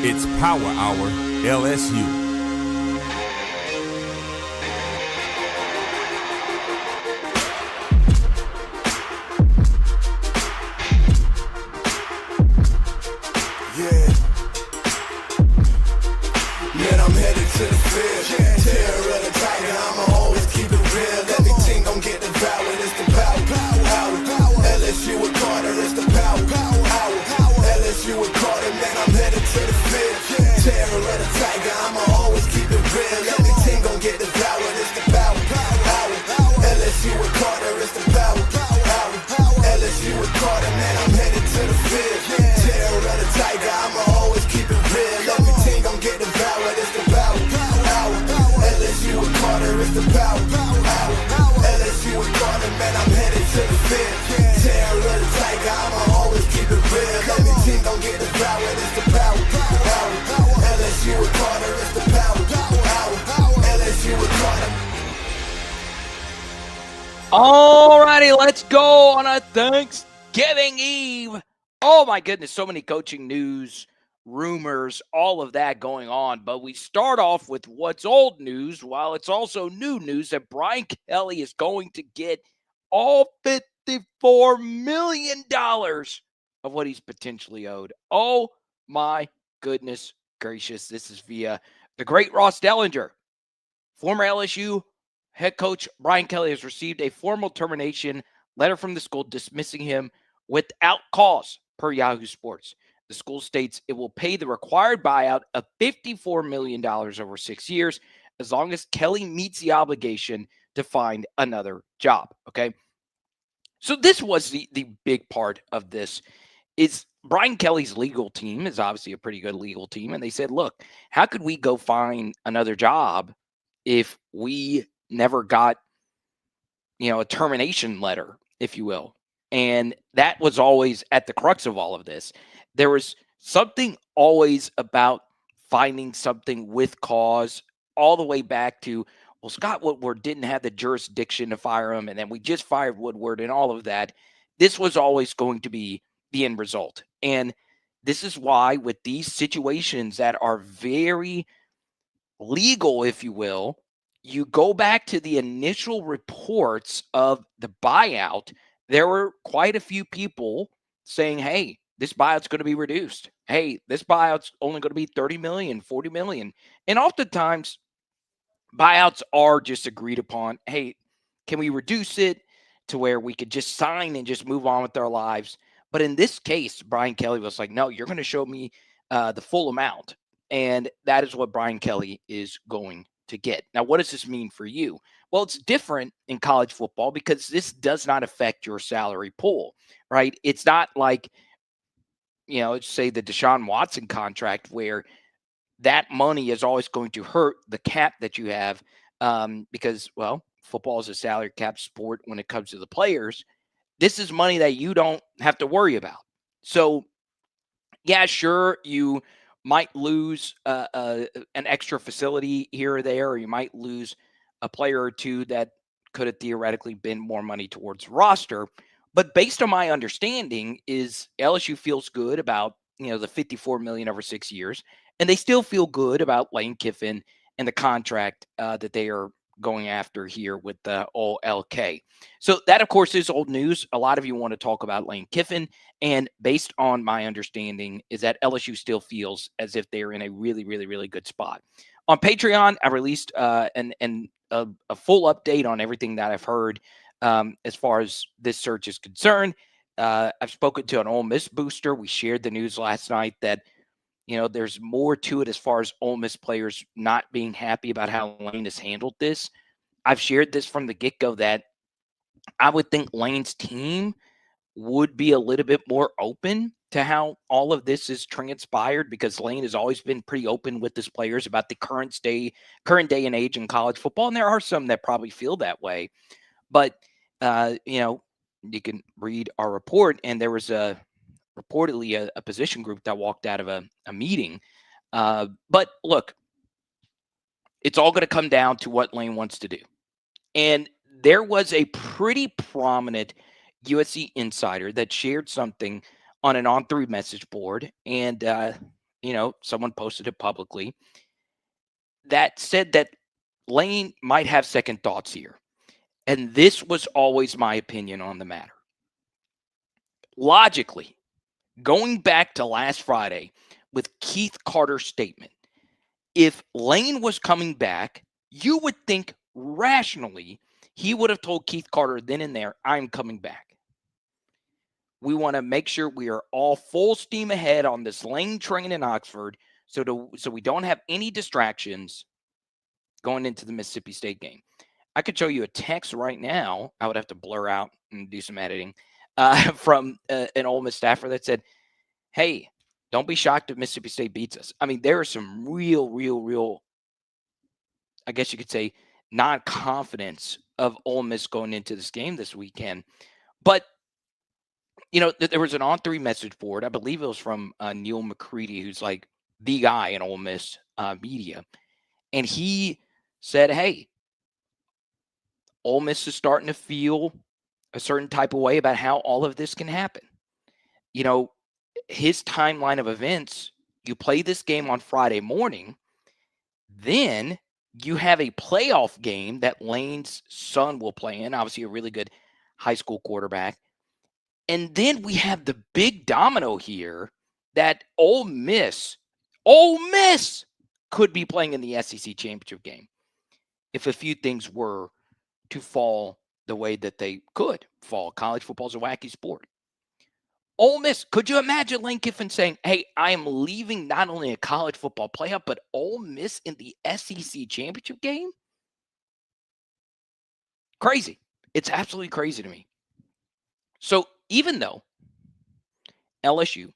It's Power Hour LSU. All righty, let's go on a Thanksgiving Eve. Oh my goodness, so many coaching news, rumors, all of that going on. But we start off with what's old news, while it's also new news that Brian Kelly is going to get all $54 million of what he's potentially owed. Oh my goodness gracious. This is via the great Ross Dellinger, former LSU head coach Brian Kelly has received a formal termination letter from the school dismissing him without cause, per Yahoo Sports. The school states it will pay the required buyout of $54 million over 6 years as long as Kelly meets the obligation to find another job. Okay. So this was the big part of this is Brian Kelly's legal team is obviously a pretty good legal team. And they said, look, how could we go find another job if we never got, a termination letter, if you will? And that was always at the crux of all of this. There was something always about finding something with cause all the way back to, well, Scott Woodward didn't have the jurisdiction to fire him, and then we just fired Woodward and all of that. This was always going to be the end result. And this is why with these situations that are very legal, if you will, you go back to the initial reports of the buyout, there were quite a few people saying, hey, this buyout's going to be reduced. Hey, this buyout's only going to be 30 million, 40 million. And oftentimes buyouts are just agreed upon. Hey, can we reduce it to where we could just sign and just move on with our lives? But in this case, Brian Kelly was like, no, you're going to show me the full amount. And that is what Brian Kelly is going to get. Now, what does this mean for you? Well, it's different in college football because this does not affect your salary pool, right? It's not like, say the Deshaun Watson contract where that money is always going to hurt the cap that you have because, well, football is a salary cap sport when it comes to the players. This is money that you don't have to worry about. So, yeah, sure, you might lose an extra facility here or there, or you might lose a player or two that could have theoretically been more money towards the roster. But based on my understanding is LSU feels good about, the $54 million over 6 years, and they still feel good about Lane Kiffin and the contract that they are going after here with the OLK. So that, of course, is old news. A lot of you want to talk about Lane Kiffin. And based on my understanding is that LSU still feels as if they're in a really, really, really good spot. On Patreon, I released a full update on everything that I've heard as far as this search is concerned. I've spoken to an Ole Miss booster. We shared the news last night that there's more to it as far as Ole Miss players not being happy about how Lane has handled this. I've shared this from the get-go that I would think Lane's team would be a little bit more open to how all of this is transpired because Lane has always been pretty open with his players about the current day and age in college football. And there are some that probably feel that way. But, you can read our report, and there was reportedly a position group that walked out of a meeting. But look, it's all going to come down to what Lane wants to do. And there was a pretty prominent USC insider that shared something on an On3 message board. And someone posted it publicly that said that Lane might have second thoughts here. And this was always my opinion on the matter. Logically, going back to last Friday with Keith Carter's statement, if Lane was coming back, you would think rationally he would have told Keith Carter then and there, I'm coming back. We want to make sure we are all full steam ahead on this Lane train in Oxford so we don't have any distractions going into the Mississippi State game. I could show you a text right now. I would have to blur out and do some editing from an Ole Miss staffer that said, hey, don't be shocked if Mississippi State beats us. I mean, there are some real, I guess you could say, non-confidence of Ole Miss going into this game this weekend. But, there was an On3 message board. I believe it was from Neil McCready, who's like the guy in Ole Miss media. And he said, hey, Ole Miss is starting to feel a certain type of way about how all of this can happen. His timeline of events, you play this game on Friday morning, then you have a playoff game that Lane's son will play in, obviously a really good high school quarterback. And then we have the big domino here that Ole Miss could be playing in the SEC championship game if a few things were to fall the way that they could fall. College football is a wacky sport. Ole Miss, could you imagine Lane Kiffin saying, hey, I am leaving not only a college football playoff, but Ole Miss in the SEC championship game? Crazy. It's absolutely crazy to me. So even though LSU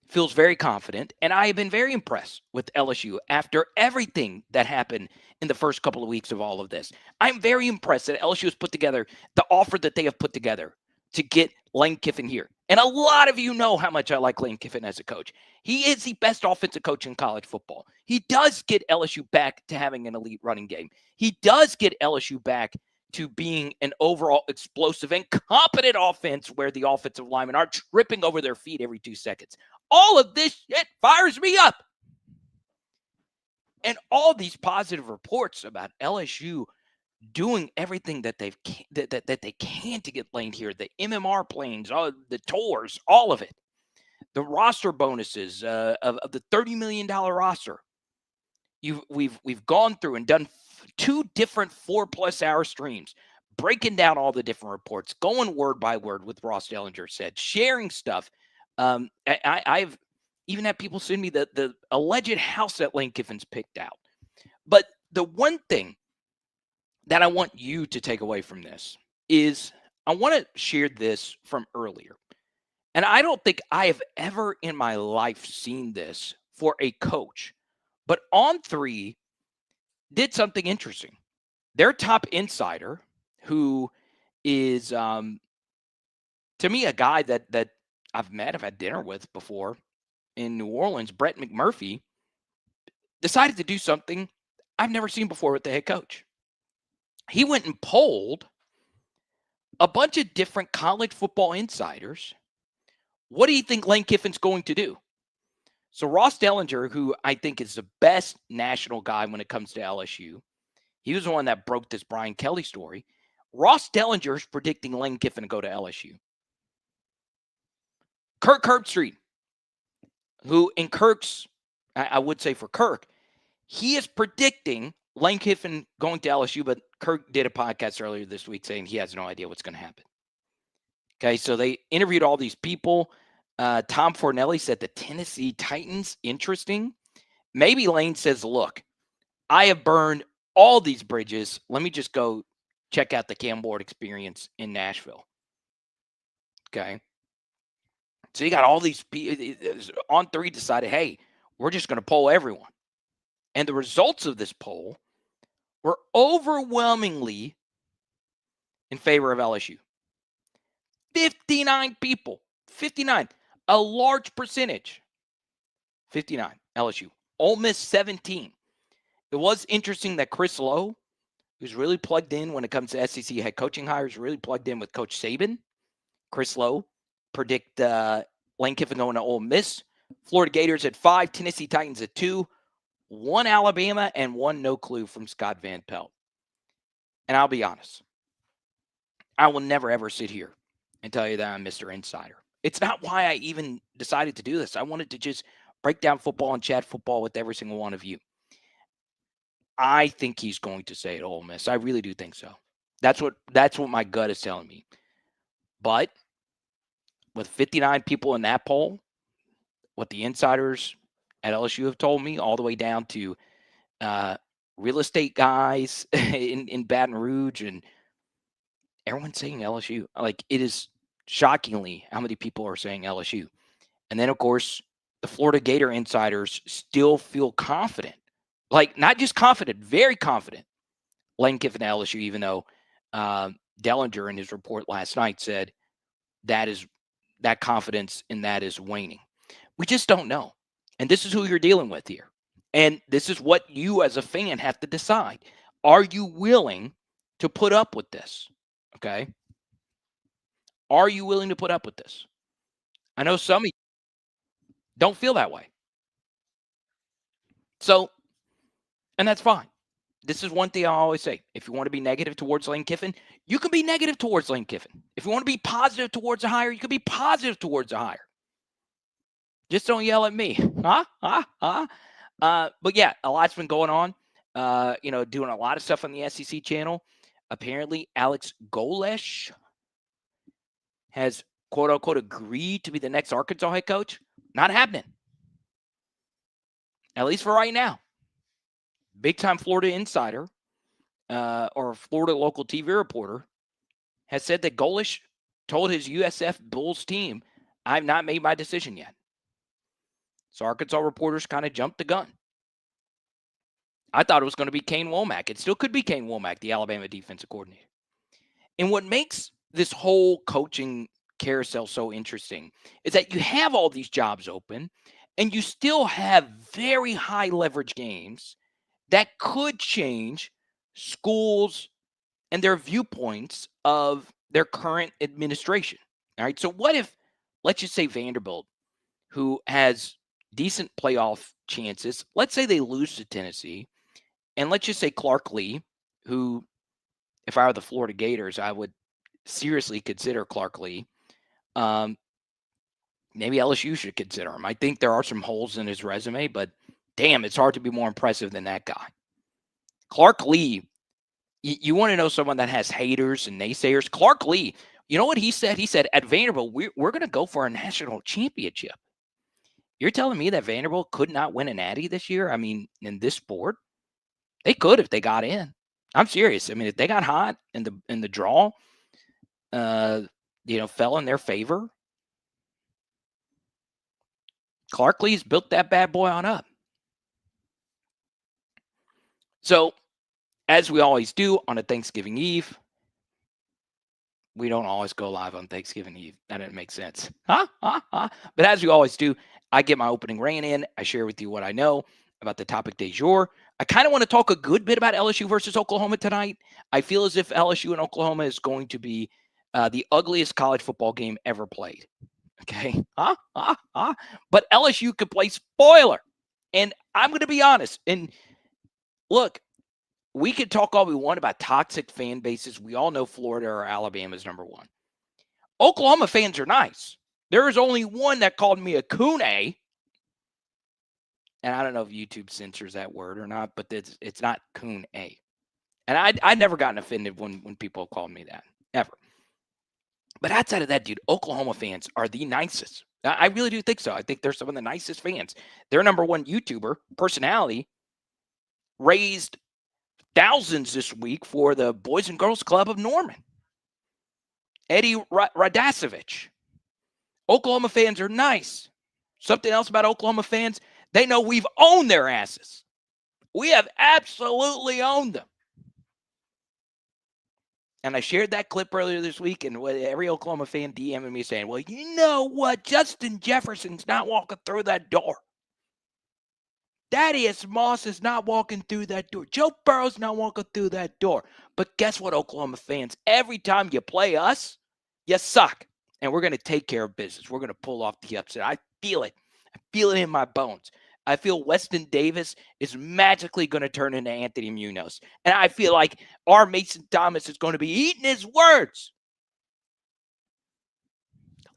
feels very confident, and I have been very impressed with LSU after everything that happened in the first couple of weeks of all of this. I'm very impressed that LSU has put together the offer that they have put together to get Lane Kiffin here. And a lot of you know how much I like Lane Kiffin as a coach. He is the best offensive coach in college football. He does get LSU back to having an elite running game. He does get LSU back to being an overall explosive and competent offense where the offensive linemen are tripping over their feet every 2 seconds. All of this shit fires me up. And all these positive reports about LSU doing everything that they can to get Lane here, the MMR planes, the tours, all of it, the roster bonuses of the $30 million roster. We've gone through and done 2 different 4+ hour streams, breaking down all the different reports, going word by word with Ross Dellinger said, sharing stuff. I've even had people send me the alleged house that Lane Kiffin's picked out. But the one thing that I want you to take away from this is I want to share this from earlier. And I don't think I have ever in my life seen this for a coach. But On3 did something interesting. Their top insider, who is, to me, a guy that I've met, I've had dinner with before in New Orleans, Brett McMurphy, decided to do something I've never seen before with the head coach. He went and polled a bunch of different college football insiders. What do you think Lane Kiffin's going to do? So Ross Dellinger, who I think is the best national guy when it comes to LSU, he was the one that broke this Brian Kelly story. Ross Dellinger is predicting Lane Kiffin to go to LSU. Kirk Herbstreit, who in Kirk's, I would say for Kirk, he is predicting Lane Kiffin going to LSU, but Kirk did a podcast earlier this week saying he has no idea what's going to happen. Okay, so they interviewed all these people. Tom Fornelli said the Tennessee Titans, interesting. Maybe Lane says, look, I have burned all these bridges. Let me just go check out the Cam Ward experience in Nashville. Okay. So you got all these people. On3 decided, hey, we're just going to poll everyone. And the results of this poll were overwhelmingly in favor of LSU. 59 people. 59. A large percentage. 59. LSU. Ole Miss 17. It was interesting that Chris Lowe, who's really plugged in when it comes to SEC head coaching hires, really plugged in with Coach Saban. Chris Lowe predict Lane Kiffin going to Ole Miss Florida Gators at 5, Tennessee Titans at 2, 1 Alabama, and 1 no clue from Scott Van Pelt. And I'll be honest, I will never ever sit here and tell you that I'm Mr. Insider. It's not why I even decided to do this. I wanted to just break down football and chat football with every single one of you. I think he's going to say it, Ole Miss. I really do think so. That's what my gut is telling me. But with 59 people in that poll, what the insiders at LSU have told me, all the way down to real estate guys in Baton Rouge, and everyone's saying LSU. Like, it is shockingly how many people are saying LSU. And then, of course, the Florida Gator insiders still feel confident. Like, not just confident, very confident. Lane Kiffin at LSU, even though Dellinger in his report last night said that confidence in that is waning. We just don't know. And this is who you're dealing with here. And this is what you as a fan have to decide. Are you willing to put up with this? Okay. Are you willing to put up with this? I know some of you don't feel that way. So, and that's fine. This is one thing I always say. If you want to be negative towards Lane Kiffin, you can be negative towards Lane Kiffin. If you want to be positive towards a hire, you can be positive towards a hire. Just don't yell at me. But yeah, a lot's been going on. Doing a lot of stuff on the SEC channel. Apparently, Alex Golesh has, quote unquote, agreed to be the next Arkansas head coach. Not happening. At least for right now. Big time Florida insider or Florida local TV reporter has said that Golesh told his USF Bulls team, I've not made my decision yet. So Arkansas reporters kind of jumped the gun. I thought it was going to be Kane Womack. It still could be Kane Womack, the Alabama defensive coordinator. And what makes this whole coaching carousel so interesting is that you have all these jobs open and you still have very high leverage games that could change schools and their viewpoints of their current administration. All right. So what if, let's just say Vanderbilt, who has decent playoff chances, let's say they lose to Tennessee, and let's just say Clark Lee, who, if I were the Florida Gators, I would seriously consider Clark Lee. Maybe LSU should consider him. I think there are some holes in his resume, but damn, it's hard to be more impressive than that guy. Clark Lee, you want to know someone that has haters and naysayers? Clark Lee, you know what he said? He said, at Vanderbilt, we're going to go for a national championship. You're telling me that Vanderbilt could not win a natty this year? I mean, in this sport, they could if they got in. I'm serious. I mean, if they got hot and the draw, fell in their favor, Clark Lee's built that bad boy on up. So, as we always do on a Thanksgiving Eve, we don't always go live on Thanksgiving Eve. That didn't make sense. But as we always do, I get my opening rant in. I share with you what I know about the topic du jour. I kind of want to talk a good bit about LSU versus Oklahoma tonight. I feel as if LSU and Oklahoma is going to be the ugliest college football game ever played. Okay. But LSU could play spoiler. And I'm going to be honest. And look, we could talk all we want about toxic fan bases. We all know Florida or Alabama is number one. Oklahoma fans are nice. There is only one that called me a coon. And I don't know if YouTube censors that word or not, but it's not coon A. And I'd never gotten offended when people called me that, ever. But outside of that, dude, Oklahoma fans are the nicest. I really do think so. I think they're some of the nicest fans. Their number one YouTuber personality raised thousands this week for the Boys and Girls Club of Norman. Eddie Radasevich. Oklahoma fans are nice. Something else about Oklahoma fans, they know we've owned their asses. We have absolutely owned them. And I shared that clip earlier this week, and every Oklahoma fan DMing me saying, well, you know what? Justin Jefferson's not walking through that door. Thaddeus Moss is not walking through that door. Joe Burrow's not walking through that door. But guess what, Oklahoma fans? Every time you play us, you suck. And we're going to take care of business. We're going to pull off the upset. I feel it. I feel it in my bones. I feel Weston Davis is magically going to turn into Anthony Munoz. And I feel like our Mason Thomas is going to be eating his words.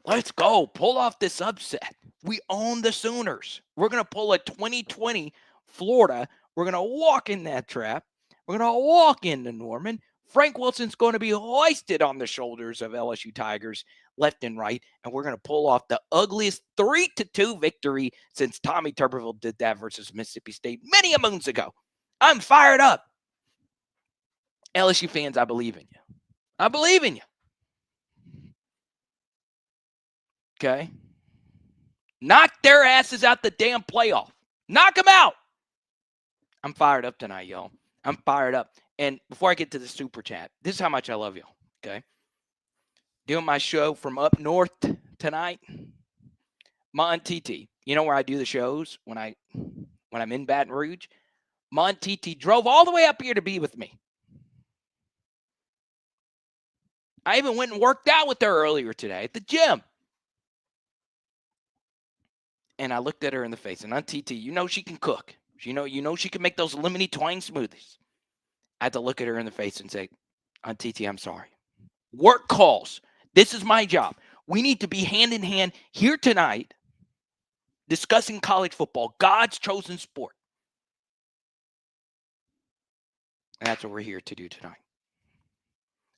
Let's go. Pull off this upset. We own the Sooners. We're going to pull a 2020 Florida. We're going to walk in that trap. We're going to walk into Norman. Frank Wilson's going to be hoisted on the shoulders of LSU Tigers left and right, and we're going to pull off the ugliest 3-2 victory since Tommy Tuberville did that versus Mississippi State many a moons ago. I'm fired up. LSU fans, I believe in you. I believe in you. Okay? Knock their asses out the damn playoff. Knock them out. I'm fired up tonight, y'all. I'm fired up. And before I get to the super chat, this is how much I love y'all, okay? Doing my show from up north tonight. Ma and TT. You know where I do the shows when I'm in Baton Rouge? Ma and TT drove all the way up here to be with me. I even went and worked out with her earlier today at the gym. And I looked at her in the face. And Aunt TT, you know she can cook. You know she can make those lemony twang smoothies. I had to look at her in the face and say, Aunt TT, I'm sorry. Work calls. This is my job. We need to be hand in hand here tonight discussing college football, God's chosen sport. And that's what we're here to do tonight.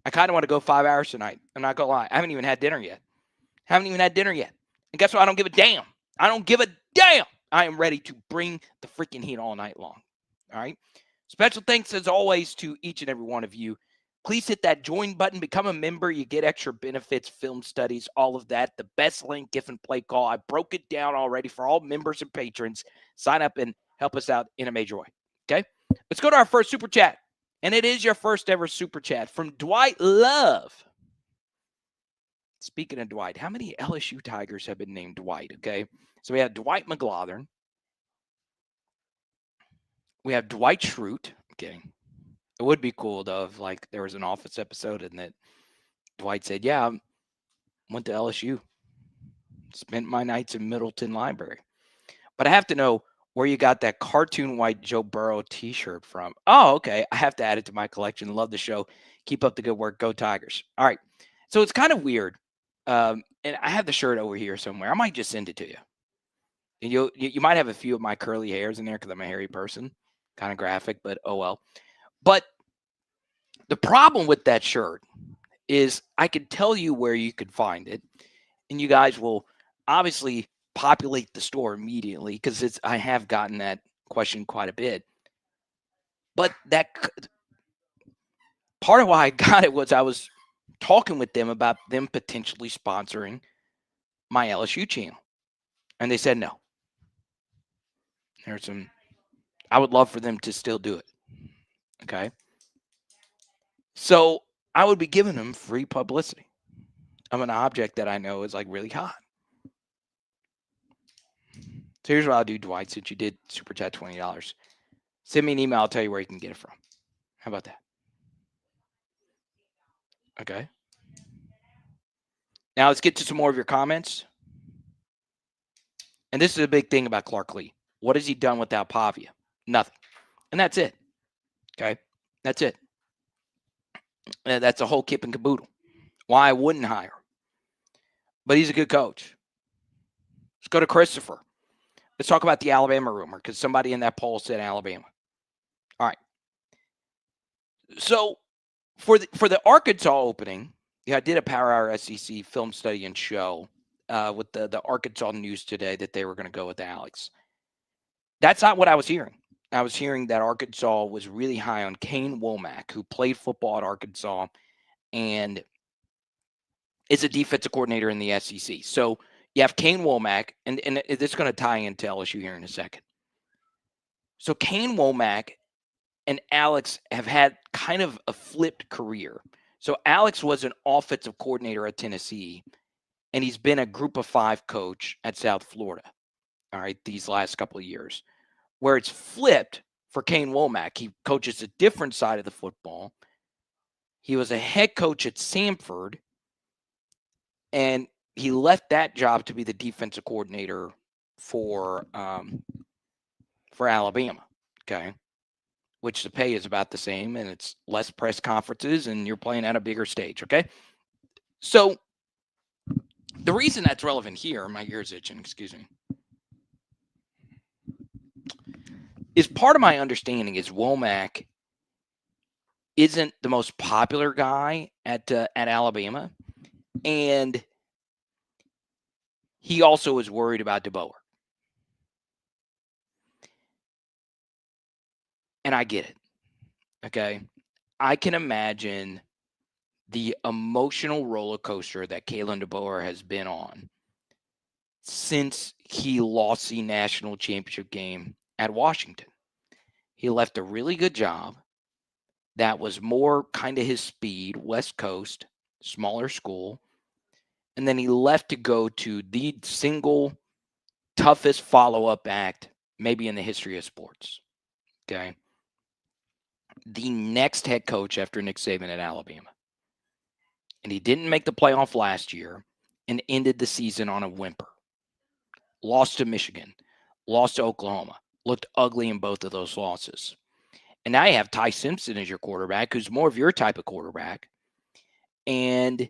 I kind of want to go 5 hours tonight. I'm not going to lie. I haven't even had dinner yet. And guess what? I don't give a damn. I don't give a damn. I am ready to bring the freaking heat all night long. All right? Special thanks, as always, to each and every one of you. Please hit that join button. Become a member. You get extra benefits, film studies, all of that. The best Lane Kiffin play call. I broke it down already for all members and patrons. Sign up and help us out in a major way. Okay? Let's go to our first super chat. And it is your first ever super chat from Dwight Love. Speaking of Dwight, how many LSU Tigers have been named Dwight? Okay? So we have Dwight McGlothern. We have Dwight Schrute. I'm kidding. It would be cool, though, if like there was an Office episode and that Dwight said, yeah, I went to LSU. Spent my nights in Middleton Library. But I have to know where you got that cartoon white Joe Burrow t-shirt from. Oh, okay. I have to add it to my collection. Love the show. Keep up the good work. Go Tigers. All right. So it's kind of weird. And I have the shirt over here somewhere. I might just send it to you. And you might have a few of my curly hairs in there because I'm a hairy person. Kind of graphic, but oh well. But the problem with that shirt is I could tell you where you could find it, and you guys will obviously populate the store immediately because I have gotten that question quite a bit. But that part of why I got it was I was talking with them about them potentially sponsoring my LSU channel, and they said no. I would love for them to still do it. Okay. So I would be giving them free publicity of an object that I know is like really hot. So here's what I'll do, Dwight, since you did super chat $20. Send me an email. I'll tell you where you can get it from. How about that? Okay. Now let's get to some more of your comments. And this is a big thing about Clark Lee. What has he done without Pavia? Nothing. And that's it. Okay. That's it. And that's a whole kip and caboodle. Why I wouldn't hire him. But he's a good coach. Let's go to Christopher. Let's talk about the Alabama rumor because somebody in that poll said Alabama. All right. So for the Arkansas opening, I did a Power Hour SEC film study and show with the Arkansas news today that they were going to go with Alex. That's not what I was hearing. I was hearing that Arkansas was really high on Kane Womack, who played football at Arkansas and is a defensive coordinator in the SEC. So you have Kane Womack, and this is going to tie into LSU here in a second. So Kane Womack and Alex have had kind of a flipped career. So Alex was an offensive coordinator at Tennessee, and he's been a group of 5 coach at South Florida, all right, these last couple of years. Where it's flipped for Kane Womack. He coaches a different side of the football. He was a head coach at Samford, and he left that job to be the defensive coordinator for Alabama, okay, which the pay is about the same and it's less press conferences and you're playing at a bigger stage, okay? So the reason that's relevant here, my ear's itching, excuse me, is part of my understanding is Womack isn't the most popular guy at Alabama, and he also is worried about DeBoer. And I get it, okay? I can imagine the emotional roller coaster that Kalen DeBoer has been on since he lost the national championship game at Washington. He left a really good job that was more kind of his speed, West Coast, smaller school. And then he left to go to the single toughest follow-up act maybe in the history of sports. Okay. The next head coach after Nick Saban at Alabama. And he didn't make the playoff last year and ended the season on a whimper. Lost to Michigan, lost to Oklahoma, looked ugly in both of those losses. And now you have Ty Simpson as your quarterback, who's more of your type of quarterback. And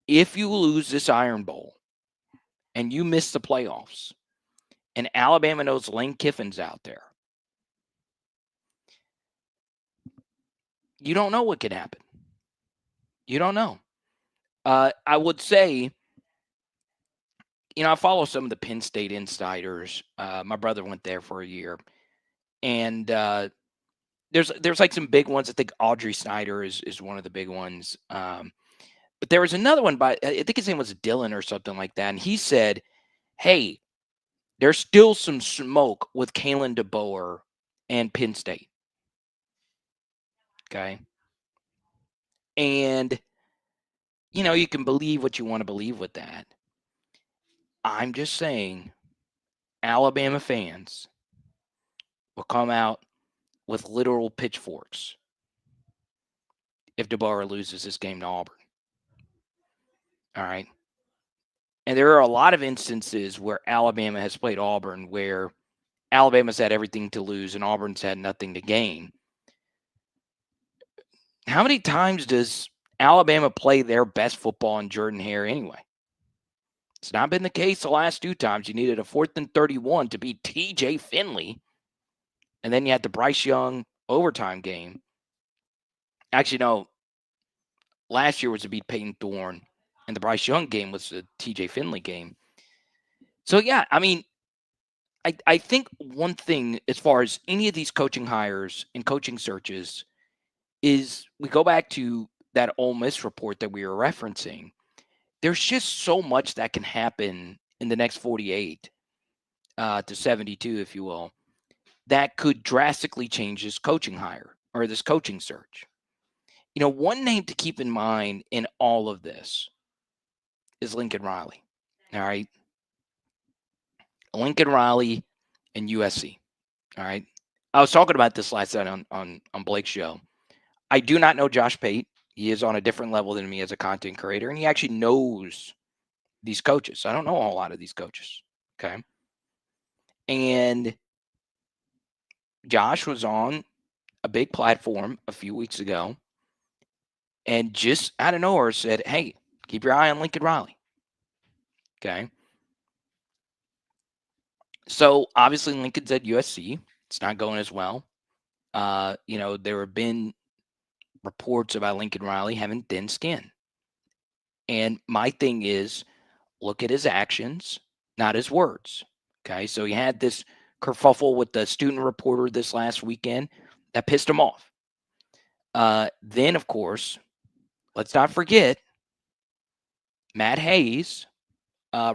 if you lose this Iron Bowl and you miss the playoffs, and Alabama knows Lane Kiffin's out there, you don't know what could happen. You don't know. I would say, I follow some of the Penn State insiders. My brother went there for a year. And there's like some big ones. I think Audrey Snyder is one of the big ones. But there was another one by, I think his name was Dylan or something like that. And he said, hey, there's still some smoke with Kalen DeBoer and Penn State. Okay. And, you can believe what you want to believe with that. I'm just saying, Alabama fans will come out with literal pitchforks if DeBoer loses this game to Auburn. All right. And there are a lot of instances where Alabama has played Auburn where Alabama's had everything to lose and Auburn's had nothing to gain. How many times does Alabama play their best football in Jordan-Hare anyway? It's not been the case the last 2 times. You needed a 4th and 31 to beat TJ Finley. And then you had the Bryce Young overtime game. Actually, no. Last year was to beat Peyton Thorne. And the Bryce Young game was the TJ Finley game. So, yeah, I mean, I think one thing as far as any of these coaching hires and coaching searches is we go back to that Ole Miss report that we were referencing. There's just so much that can happen in the next 48 to 72, if you will, that could drastically change this coaching hire or this coaching search. One name to keep in mind in all of this is Lincoln Riley. All right. Lincoln Riley and USC. All right. I was talking about this last night on Blake's show. I do not know Josh Pate. He is on a different level than me as a content creator, and he actually knows these coaches. I don't know a whole lot of these coaches. Okay. And Josh was on a big platform a few weeks ago and just out of nowhere said, hey, keep your eye on Lincoln Riley. Okay. So obviously Lincoln's at USC. It's not going as well. There have been reports about Lincoln Riley having thin skin. And my thing is, look at his actions, not his words. Okay. So he had this kerfuffle with the student reporter this last weekend that pissed him off. Then, of course, let's not forget, Matt Hayes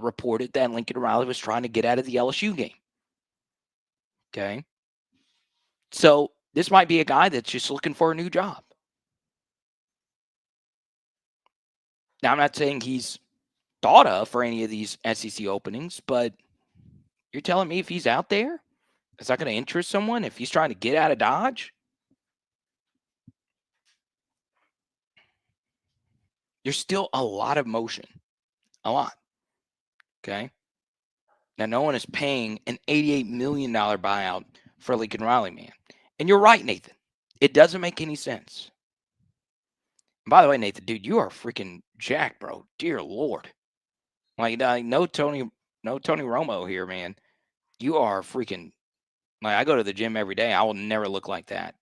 reported that Lincoln Riley was trying to get out of the LSU game. Okay. So this might be a guy that's just looking for a new job. Now, I'm not saying he's thought of for any of these SEC openings, but you're telling me if he's out there, is that going to interest someone if he's trying to get out of Dodge? There's still a lot of motion. A lot. Okay. Now, no one is paying an $88 million buyout for Lincoln Riley, man. And you're right, Nathan. It doesn't make any sense. And by the way, Nathan, dude, you are freaking jacked, bro. Dear Lord. Like, no Tony Romo here, man. You are freaking, like, I go to the gym every day. I will never look like that.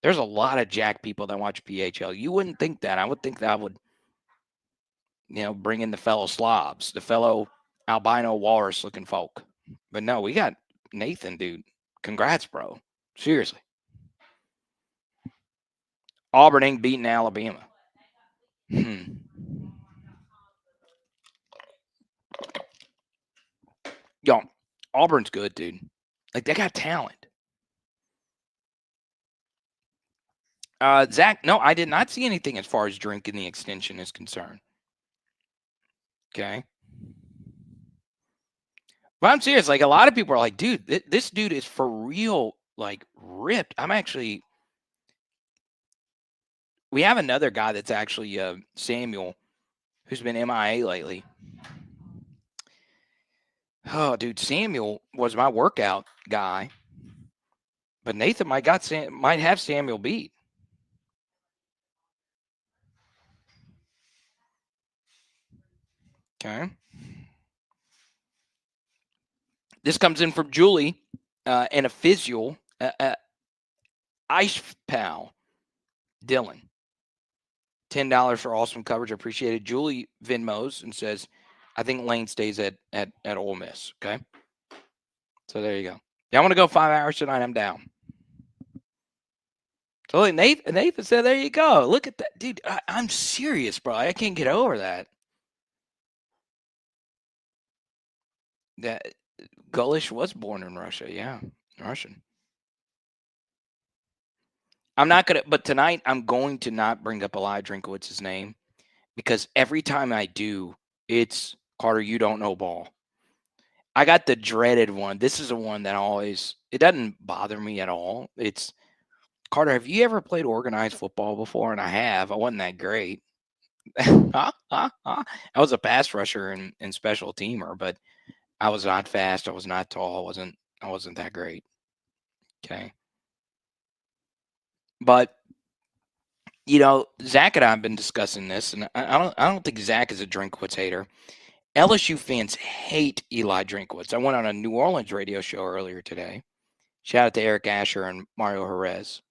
There's a lot of jack people that watch PHL. You wouldn't think that. I would think that would, bring in the fellow slobs, the fellow albino walrus looking folk. But no, we got Nathan, dude. Congrats, bro. Seriously. Auburn ain't beating Alabama. Yo, Auburn's good, dude. Like, they got talent. Zach, no, I did not see anything as far as drinking the extension is concerned. Okay. But I'm serious. Like, a lot of people are like, dude, this dude is for real, like, ripped. We have another guy that's actually Samuel, who's been MIA lately. Oh, dude, Samuel was my workout guy. But Nathan might have Samuel beat. Okay. This comes in from Julie and a physio, Ice Pal, Dylan. $10 for awesome coverage. Appreciated. Julie Venmos and says, I think Lane stays at Ole Miss. Okay. So there you go. Yeah, I want to go 5 hours tonight. I'm down. So Nathan said, there you go. Look at that. Dude, I'm serious, bro. I can't get over that. That Gulish was born in Russia. Yeah, Russian. I'm not going to, but tonight I'm going to not bring up Eli Drinkowitz's name because every time I do, it's Carter, you don't know ball. I got the dreaded one. This is a one that it doesn't bother me at all. It's Carter, have you ever played organized football before? And I have. I wasn't that great. I was a pass rusher and special teamer, but I was not fast. I was not tall. I wasn't that great. Okay. But Zach and I have been discussing this, and I don't think Zach is a Drinkwitz hater. LSU fans hate Eli Drinkwitz. I went on a New Orleans radio show earlier today. Shout out to Eric Asher and Mario Jerez.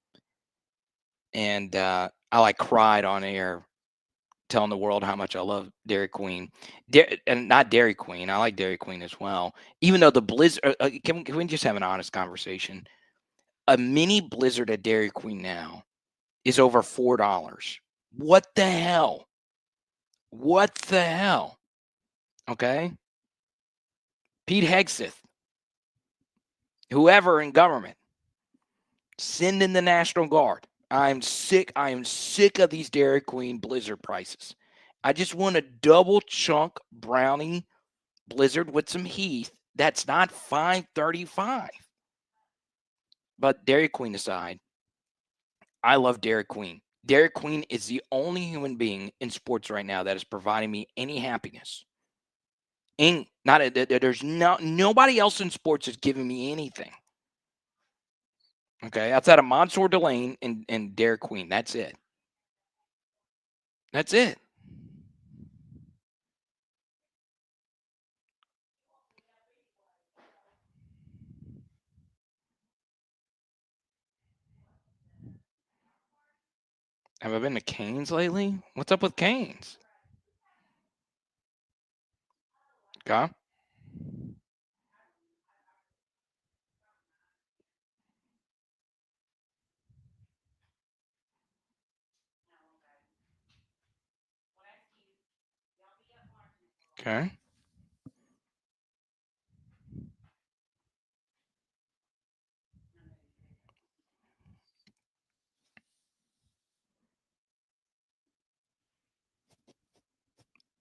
And I cried on air telling the world how much I love Dairy Queen. And not Dairy Queen. I like Dairy Queen as well. Even though the Blizzard, can we just have an honest conversation? A mini Blizzard at Dairy Queen now is over $4. What the hell? What the hell? Okay? Pete Hegseth, whoever in government, send in the National Guard. I am sick of these Dairy Queen Blizzard prices. I just want a double chunk brownie Blizzard with some Heath. That's not $5.35. But Dairy Queen aside, I love Dairy Queen. Dairy Queen is the only human being in sports right now that is providing me any happiness. There's nobody else in sports is giving me anything. Okay, outside of Mansour Delane and Dairy Queen, that's it. That's it. Have I been to Canes lately? What's up with Canes? Okay. Okay.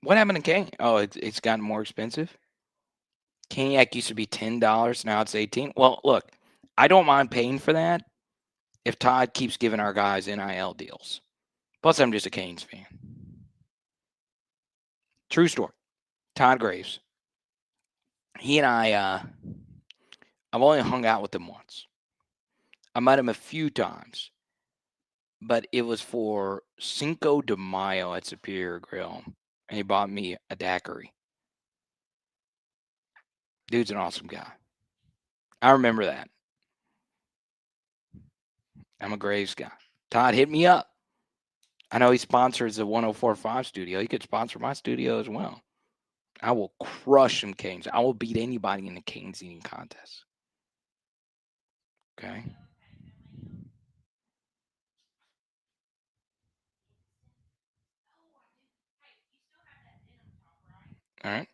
What happened to Cane? Oh, it's gotten more expensive. Caniac used to be $10. Now it's 18. Well, look, I don't mind paying for that if Todd keeps giving our guys NIL deals. Plus, I'm just a Canes fan. True story. Todd Graves. he and I've only hung out with him once. I met him a few times, but it was for Cinco de Mayo at Superior Grill, and he bought me a daiquiri. Dude's an awesome guy. I remember that. I'm a Graves guy. Todd, hit me up. I know he sponsors the 104.5 studio. He could sponsor my studio as well. I will crush some canes. I will beat anybody in the canes eating contest. Okay. All right.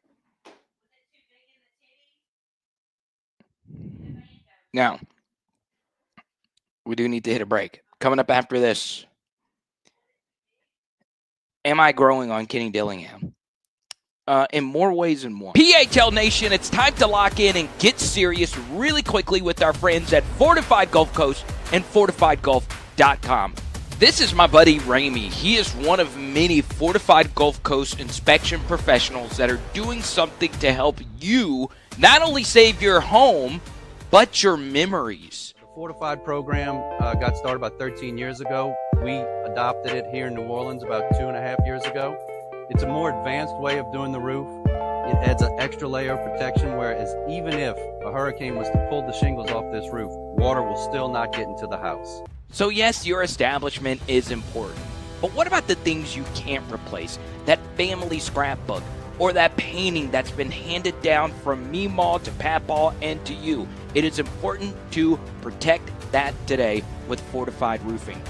Now, we do need to hit a break. Coming up after this, am I growing on Kenny Dillingham? In more ways than one. PHL Nation, it's time to lock in and get serious really quickly with our friends at Fortified Gulf Coast and FortifiedGulf.com. This is my buddy Ramey. He is one of many Fortified Gulf Coast inspection professionals that are doing something to help you not only save your home, but your memories. The Fortified program got started about 13 years ago. We adopted it here in New Orleans about 2.5 years ago. It's a more advanced way of doing the roof. It adds an extra layer of protection, whereas even if a hurricane was to pull the shingles off this roof, water will still not get into the house. So yes, your establishment is important, but what about the things you can't replace? That family scrapbook or that painting that's been handed down from Meemaw to Papaw and to you. It is important to protect that today with Fortified Roofing.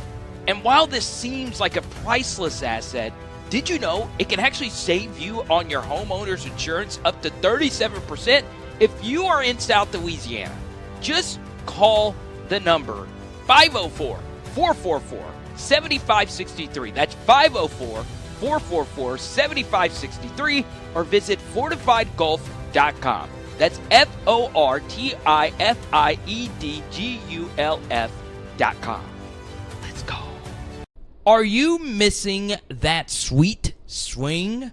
And while this seems like a priceless asset, did you know it can actually save you on your homeowner's insurance up to 37% if you are in South Louisiana? Just call the number 504-444-7563. That's 504-444-7563, or visit FortifiedGulf.com. That's FortifiedGulf.com. Let's go. Are you missing that sweet swing?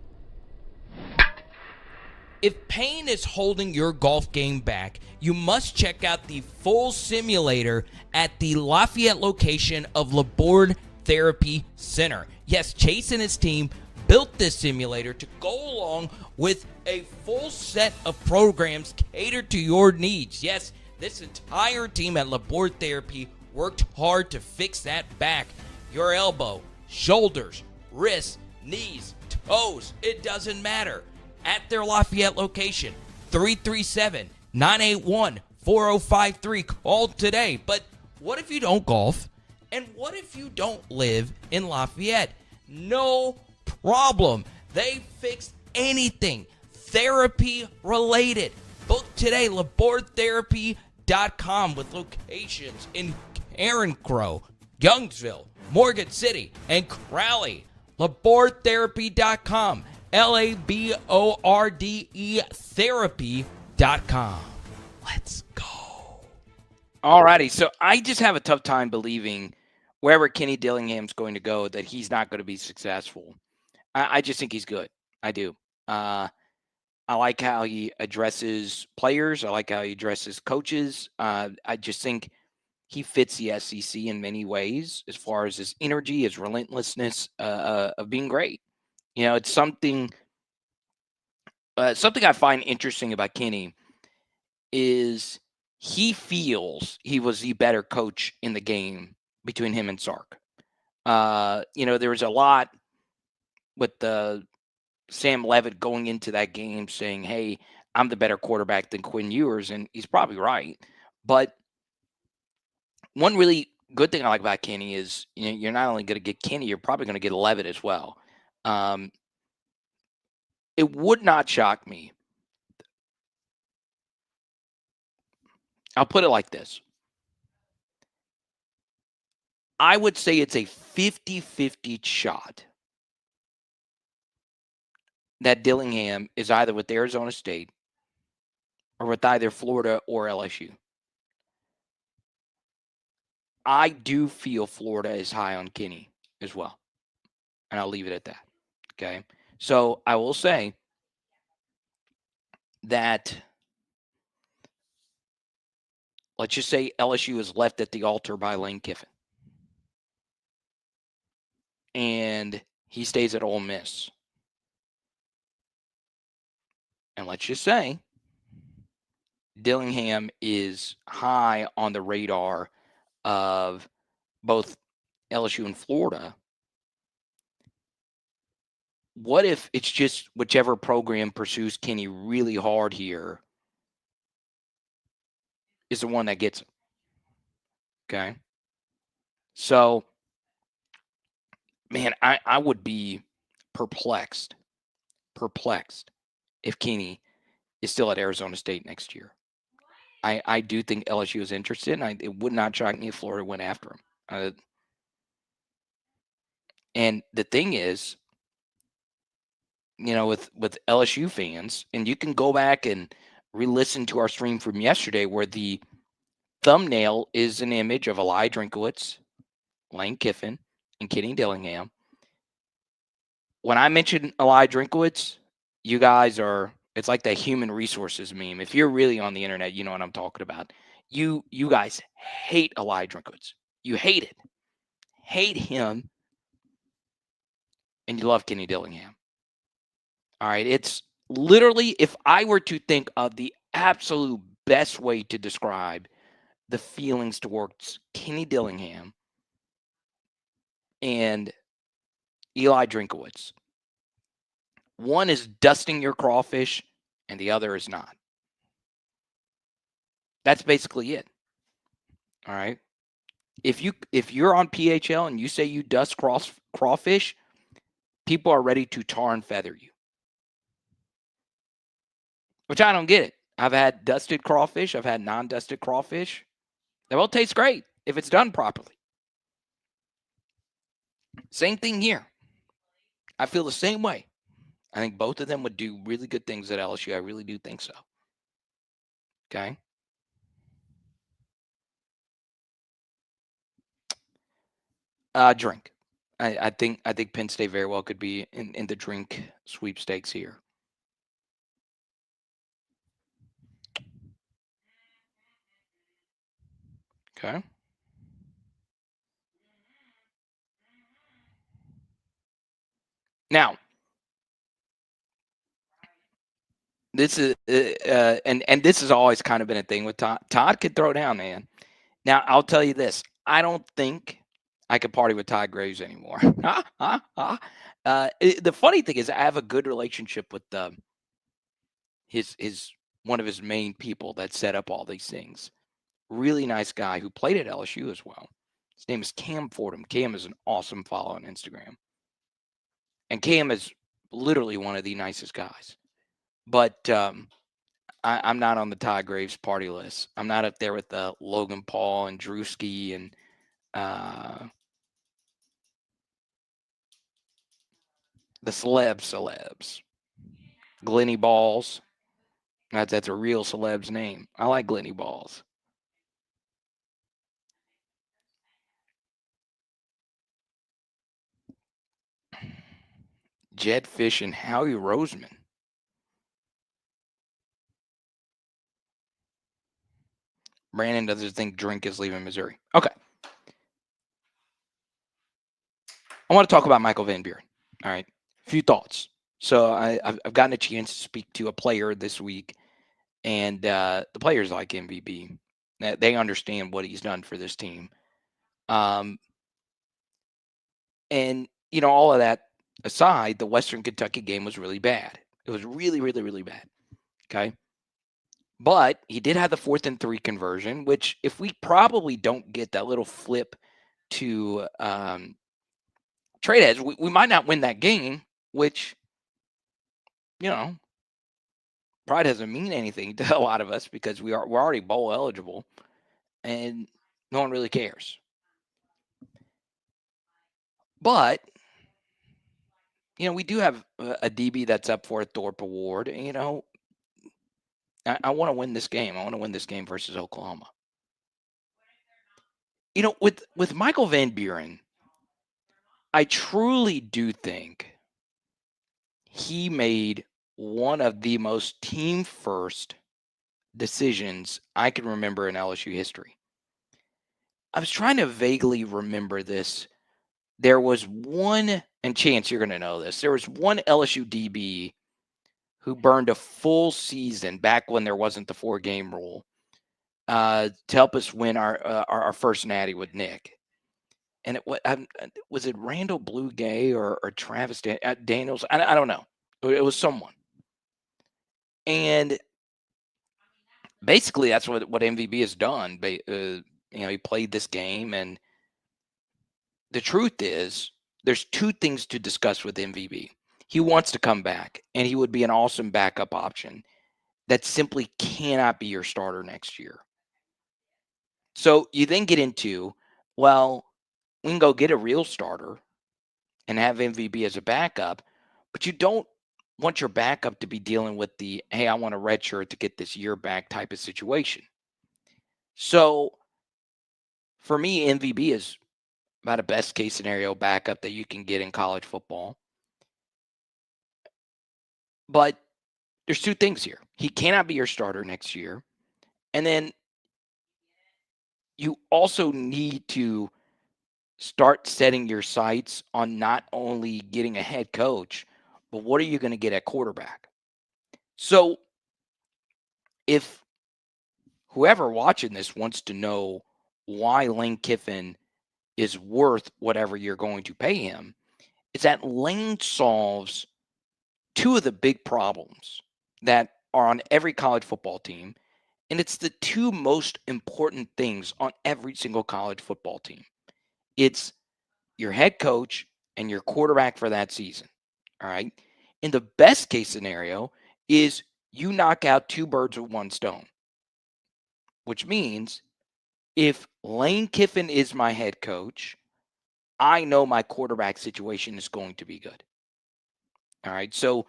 If pain is holding your golf game back, you must check out the full simulator at the Lafayette location of Laborde Therapy Center. Yes, Chase and his team built this simulator to go along with a full set of programs catered to your needs. Yes, this entire team at Laborde Therapy worked hard to fix that back. Your elbow, shoulders, wrists, knees, toes, it doesn't matter. At their Lafayette location, 337-981-4053. Call today. But what if you don't golf? And what if you don't live in Lafayette? No problem. They fix anything therapy related. Book today, LabordeTherapy.com, with locations in Carencro, Youngsville, Morgan City, and Crowley. LabordeTherapy.com. LABORDE therapy.com. Let's go. Alrighty, so I just have a tough time believing wherever Kenny Dillingham's going to go that he's not going to be successful. I just think he's good. I do. I like how he addresses players. I like how he addresses coaches. I just think he fits the SEC in many ways as far as his energy, his relentlessness of being great. You know, it's something I find interesting about Kenny is he feels he was the better coach in the game between him and Sark. There was a lot with Sam Levitt going into that game saying, hey, I'm the better quarterback than Quinn Ewers, and he's probably right. But one really good thing I like about Kenny is you're not only going to get Kenny, you're probably going to get Levitt as well. It would not shock me. I'll put it like this. I would say it's a 50-50 shot that Dillingham is either with Arizona State or with either Florida or LSU. I do feel Florida is high on Kenny as well. And I'll leave it at that. Okay. So I will say that let's just say LSU is left at the altar by Lane Kiffin, and he stays at Ole Miss. And let's just say Dillingham is high on the radar of both LSU and Florida. What if it's just whichever program pursues Kenny really hard here is the one that gets him? Okay. So, man, I would be perplexed if Kenny is still at Arizona State next year. I do think LSU is interested, and it would not shock me if Florida went after him. And the thing is, with LSU fans, and you can go back and re-listen to our stream from yesterday where the thumbnail is an image of Eli Drinkowitz, Lane Kiffin, and Kenny Dillingham. When I mentioned Eli Drinkowitz, you guys it's like that human resources meme. If you're really on the internet, you know what I'm talking about. You guys hate Eli Drinkowitz. You hate it. Hate him. And you love Kenny Dillingham. All right. It's literally, if I were to think of the absolute best way to describe the feelings towards Kenny Dillingham and Eli Drinkowitz, one is dusting your crawfish and the other is not. That's basically it. All right. If you're on PHL and you say you dust crawfish, people are ready to tar and feather you. Which I don't get it. I've had dusted crawfish. I've had non-dusted crawfish. They both taste great if it's done properly. Same thing here. I feel the same way. I think both of them would do really good things at LSU. I really do think so. Okay. Drink. I think Penn State very well could be in the drink sweepstakes here. Okay. Now, this is and this has always kind of been a thing with Todd. Todd could throw down, man. Now, I'll tell you this. I don't think I could party with Todd Graves anymore. The funny thing is I have a good relationship with his one of his main people that set up all these things. Really nice guy who played at LSU as well. His name is Cam Fordham. Cam is an awesome follow on Instagram. And Cam is literally one of the nicest guys. But I'm not on the Todd Graves party list. I'm not up there with Logan Paul and Drewski and the celebs. Glenny Balls. That's a real celeb's name. I like Glenny Balls. Jed Fish and Howie Roseman. Brandon doesn't think Drink is leaving Missouri. Okay. I want to talk about Michael Van Buren. All right. A few thoughts. So I've gotten a chance to speak to a player this week, and the players like MVP. They understand what he's done for this team. And, all of that aside, the Western Kentucky game was really bad. It was really, really, really bad. Okay. But he did have the 4th and 3 conversion, which if we probably don't get that little flip to trade heads, we might not win that game, which, probably doesn't mean anything to a lot of us because we're already bowl eligible and no one really cares. But, we do have a DB that's up for a Thorpe Award. And, I want to win this game. I want to win this game versus Oklahoma. With Michael Van Buren, I truly do think he made one of the most team-first decisions I can remember in LSU history. I was trying to vaguely remember this. There was one, and Chance, you're going to know this. There was one LSU DB who burned a full season back when there wasn't the 4-game rule to help us win our first natty with Nick. And was it Randall Blue Gay or Travis Daniels? I don't know. It was someone. And basically, that's what MVB has done. He played this game, and the truth is, there's two things to discuss with MVB. He wants to come back, and he would be an awesome backup option that simply cannot be your starter next year. So you then get into, well, we can go get a real starter and have MVB as a backup, but you don't want your backup to be dealing with the, hey, I want a redshirt to get this year back type of situation. So for me, MVB is about a best case scenario backup that you can get in college football. But there's two things here. He cannot be your starter next year. And then you also need to start setting your sights on not only getting a head coach, but what are you going to get at quarterback? So if whoever watching this wants to know why Lane Kiffin is worth whatever you're going to pay him, is that Lane solves two of the big problems that are on every college football team. And it's the two most important things on every single college football team. It's your head coach and your quarterback for that season. All right. And the best case scenario is you knock out two birds with one stone, which means if Lane Kiffin is my head coach, I know my quarterback situation is going to be good. All right. So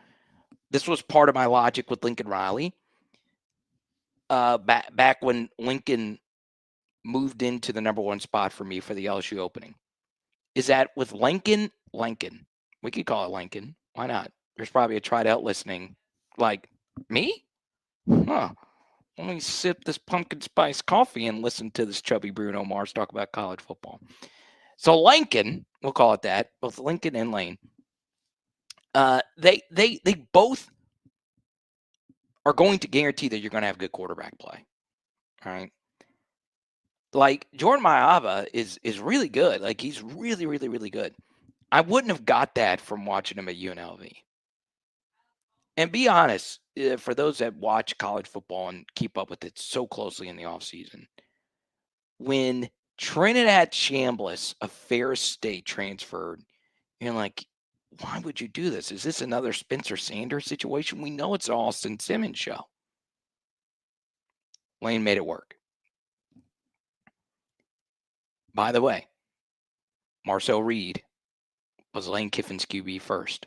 this was part of my logic with Lincoln Riley. Back when Lincoln moved into the number one spot for me for the LSU opening, is that with Lincoln, we could call it Lincoln. Why not? There's probably a tried out listening like me. Huh. Let me sip this pumpkin spice coffee and listen to this chubby Bruno Mars talk about college football. So Lincoln, we'll call it that, both Lincoln and Lane. They both are going to guarantee that you're going to have good quarterback play. All right. Like Jordan Mailata is really good. Like he's really, really, really good. I wouldn't have got that from watching him at UNLV. And be honest, for those that watch college football and keep up with it so closely in the offseason, when Trinidad Chambliss of Ferris State transferred, you're like, why would you do this? Is this another Spencer Sanders situation? We know it's an Austin Simmons show. Lane made it work. By the way, Marcel Reed was Lane Kiffin's QB first.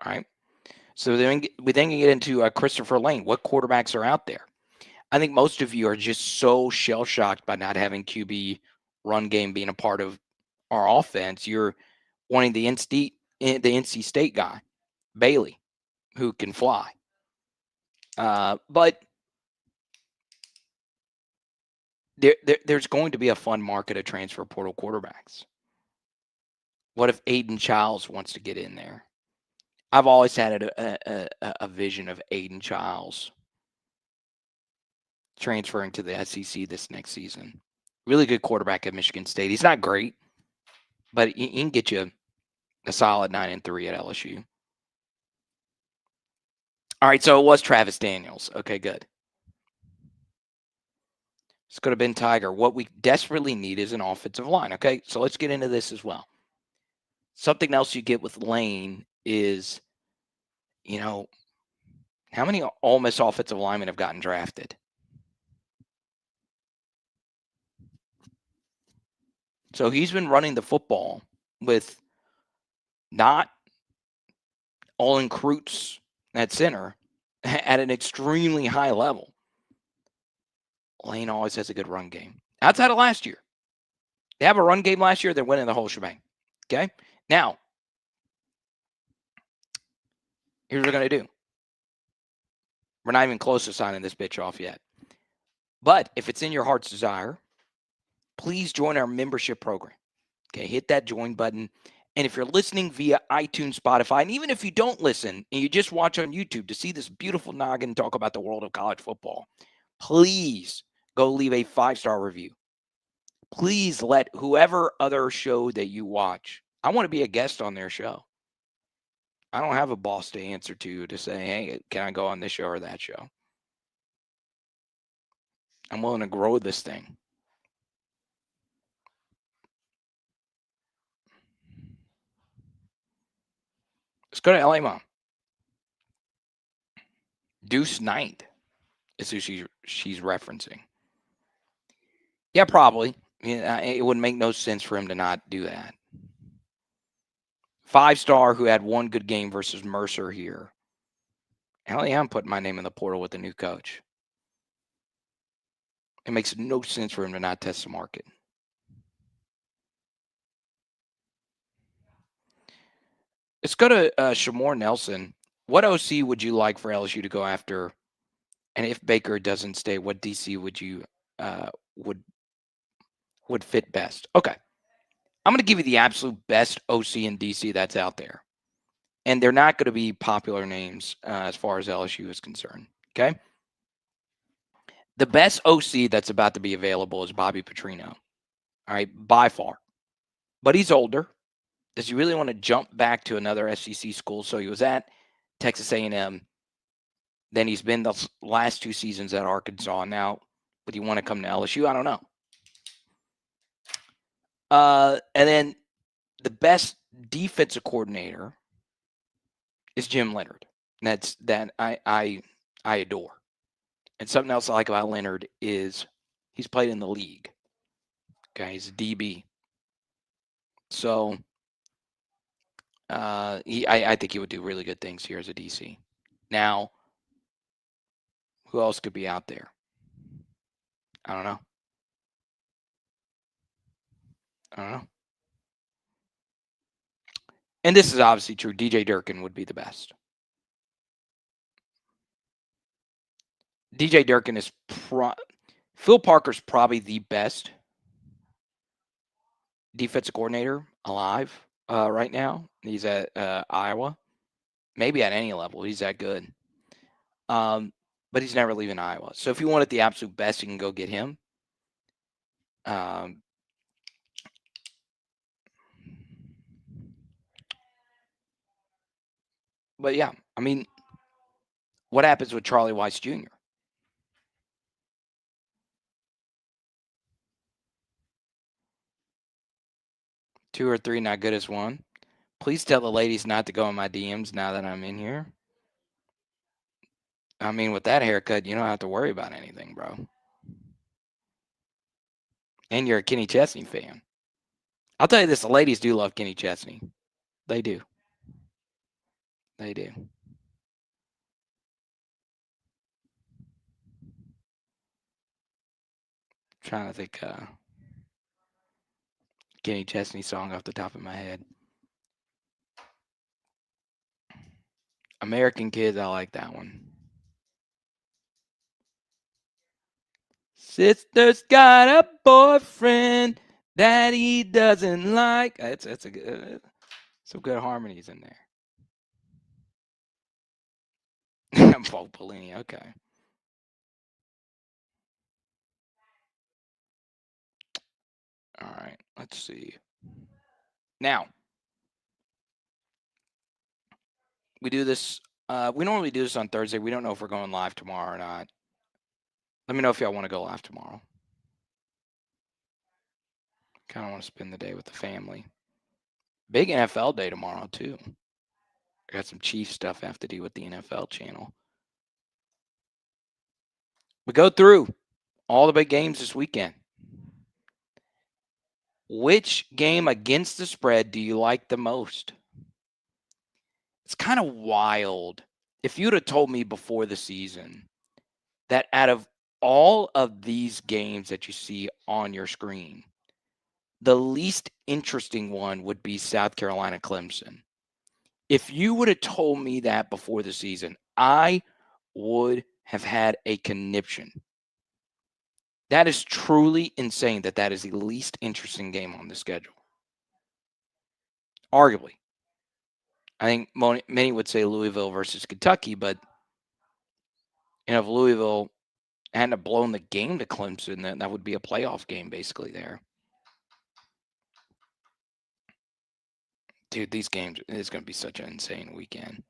All right. So then we then get into Christopher Lane. What quarterbacks are out there? I think most of you are just so shell-shocked by not having QB run game being a part of our offense. You're wanting the NC State guy, Bailey, who can fly. But there's going to be a fun market of transfer portal quarterbacks. What if Aiden Childs wants to get in there? I've always had a vision of Aiden Childs transferring to the SEC this next season. Really good quarterback at Michigan State. He's not great, but he can get you a solid 9-3 at LSU. All right, so it was Travis Daniels. Okay, good. It's going to Ben Tiger. What we desperately need is an offensive line. Okay, so let's get into this as well. Something else you get with Lane is, how many Ole Miss offensive linemen have gotten drafted? So he's been running the football with not Olin Kreutz at center at an extremely high level. Lane always has a good run game. Outside of last year. They have a run game last year, they're winning the whole shebang. Okay? Now, here's what we're going to do. We're not even close to signing this bitch off yet. But if it's in your heart's desire, please join our membership program. Okay, hit that join button. And if you're listening via iTunes, Spotify, and even if you don't listen and you just watch on YouTube to see this beautiful noggin talk about the world of college football, please go leave a 5-star review. Please let whoever other show that you watch, I want to be a guest on their show. I don't have a boss to answer to say, hey, can I go on this show or that show? I'm willing to grow this thing. Let's go to LA Mom. Deuce Knight is who she's referencing. Yeah, probably. It would make no sense for him to not do that. 5-star who had one good game versus Mercer here. Hell yeah, I'm putting my name in the portal with the new coach. It makes no sense for him to not test the market. Let's go to Shamor Nelson. What OC would you like for LSU to go after? And if Baker doesn't stay, what DC would you would fit best? Okay. I'm going to give you the absolute best OC in DC that's out there. And they're not going to be popular names as far as LSU is concerned. Okay. The best OC that's about to be available is Bobby Petrino. All right. By far. But he's older. Does he really want to jump back to another SEC school? So he was at Texas A&M. Then he's been the last 2 seasons at Arkansas. Now, would he want to come to LSU? I don't know. And then the best defensive coordinator is Jim Leonard. That I adore. And something else I like about Leonard is he's played in the league. Okay, he's a DB. So I think he would do really good things here as a DC. Now, who else could be out there? I don't know. And this is obviously true. DJ Durkin would be the best. DJ Durkin is Phil Parker's probably the best defensive coordinator alive right now. He's at Iowa. Maybe at any level. He's that good. But he's never leaving Iowa. So if you wanted the absolute best, you can go get him. But yeah, I mean, what happens with Charlie Weiss Jr.? Two or three not good as one. Please tell the ladies not to go in my DMs now that I'm in here. I mean, with that haircut, you don't have to worry about anything, bro. And you're a Kenny Chesney fan. I'll tell you this, the ladies do love Kenny Chesney. They do. They do. Trying to think Kenny Chesney song off the top of my head. American Kids, I like that one. Sister's got a boyfriend that he doesn't like. That's a good, some good harmonies in there. Paul Pelini, okay. All right, let's see. Now, we do this. We normally do this on Thursday. We don't know if we're going live tomorrow or not. Let me know if y'all want to go live tomorrow. Kind of want to spend the day with the family. Big NFL day tomorrow, too. I got some Chiefs stuff I have to do with the NFL channel. We go through all the big games this weekend. Which game against the spread do you like the most? It's kind of wild. If you'd have told me before the season that out of all of these games that you see on your screen, the least interesting one would be South Carolina Clemson. If you would have told me that before the season, I would have had a conniption. That is truly insane that is the least interesting game on the schedule. Arguably. I think many would say Louisville versus Kentucky, but if Louisville hadn't blown the game to Clemson, then that would be a playoff game basically there. Dude, these games, it's going to be such an insane weekend.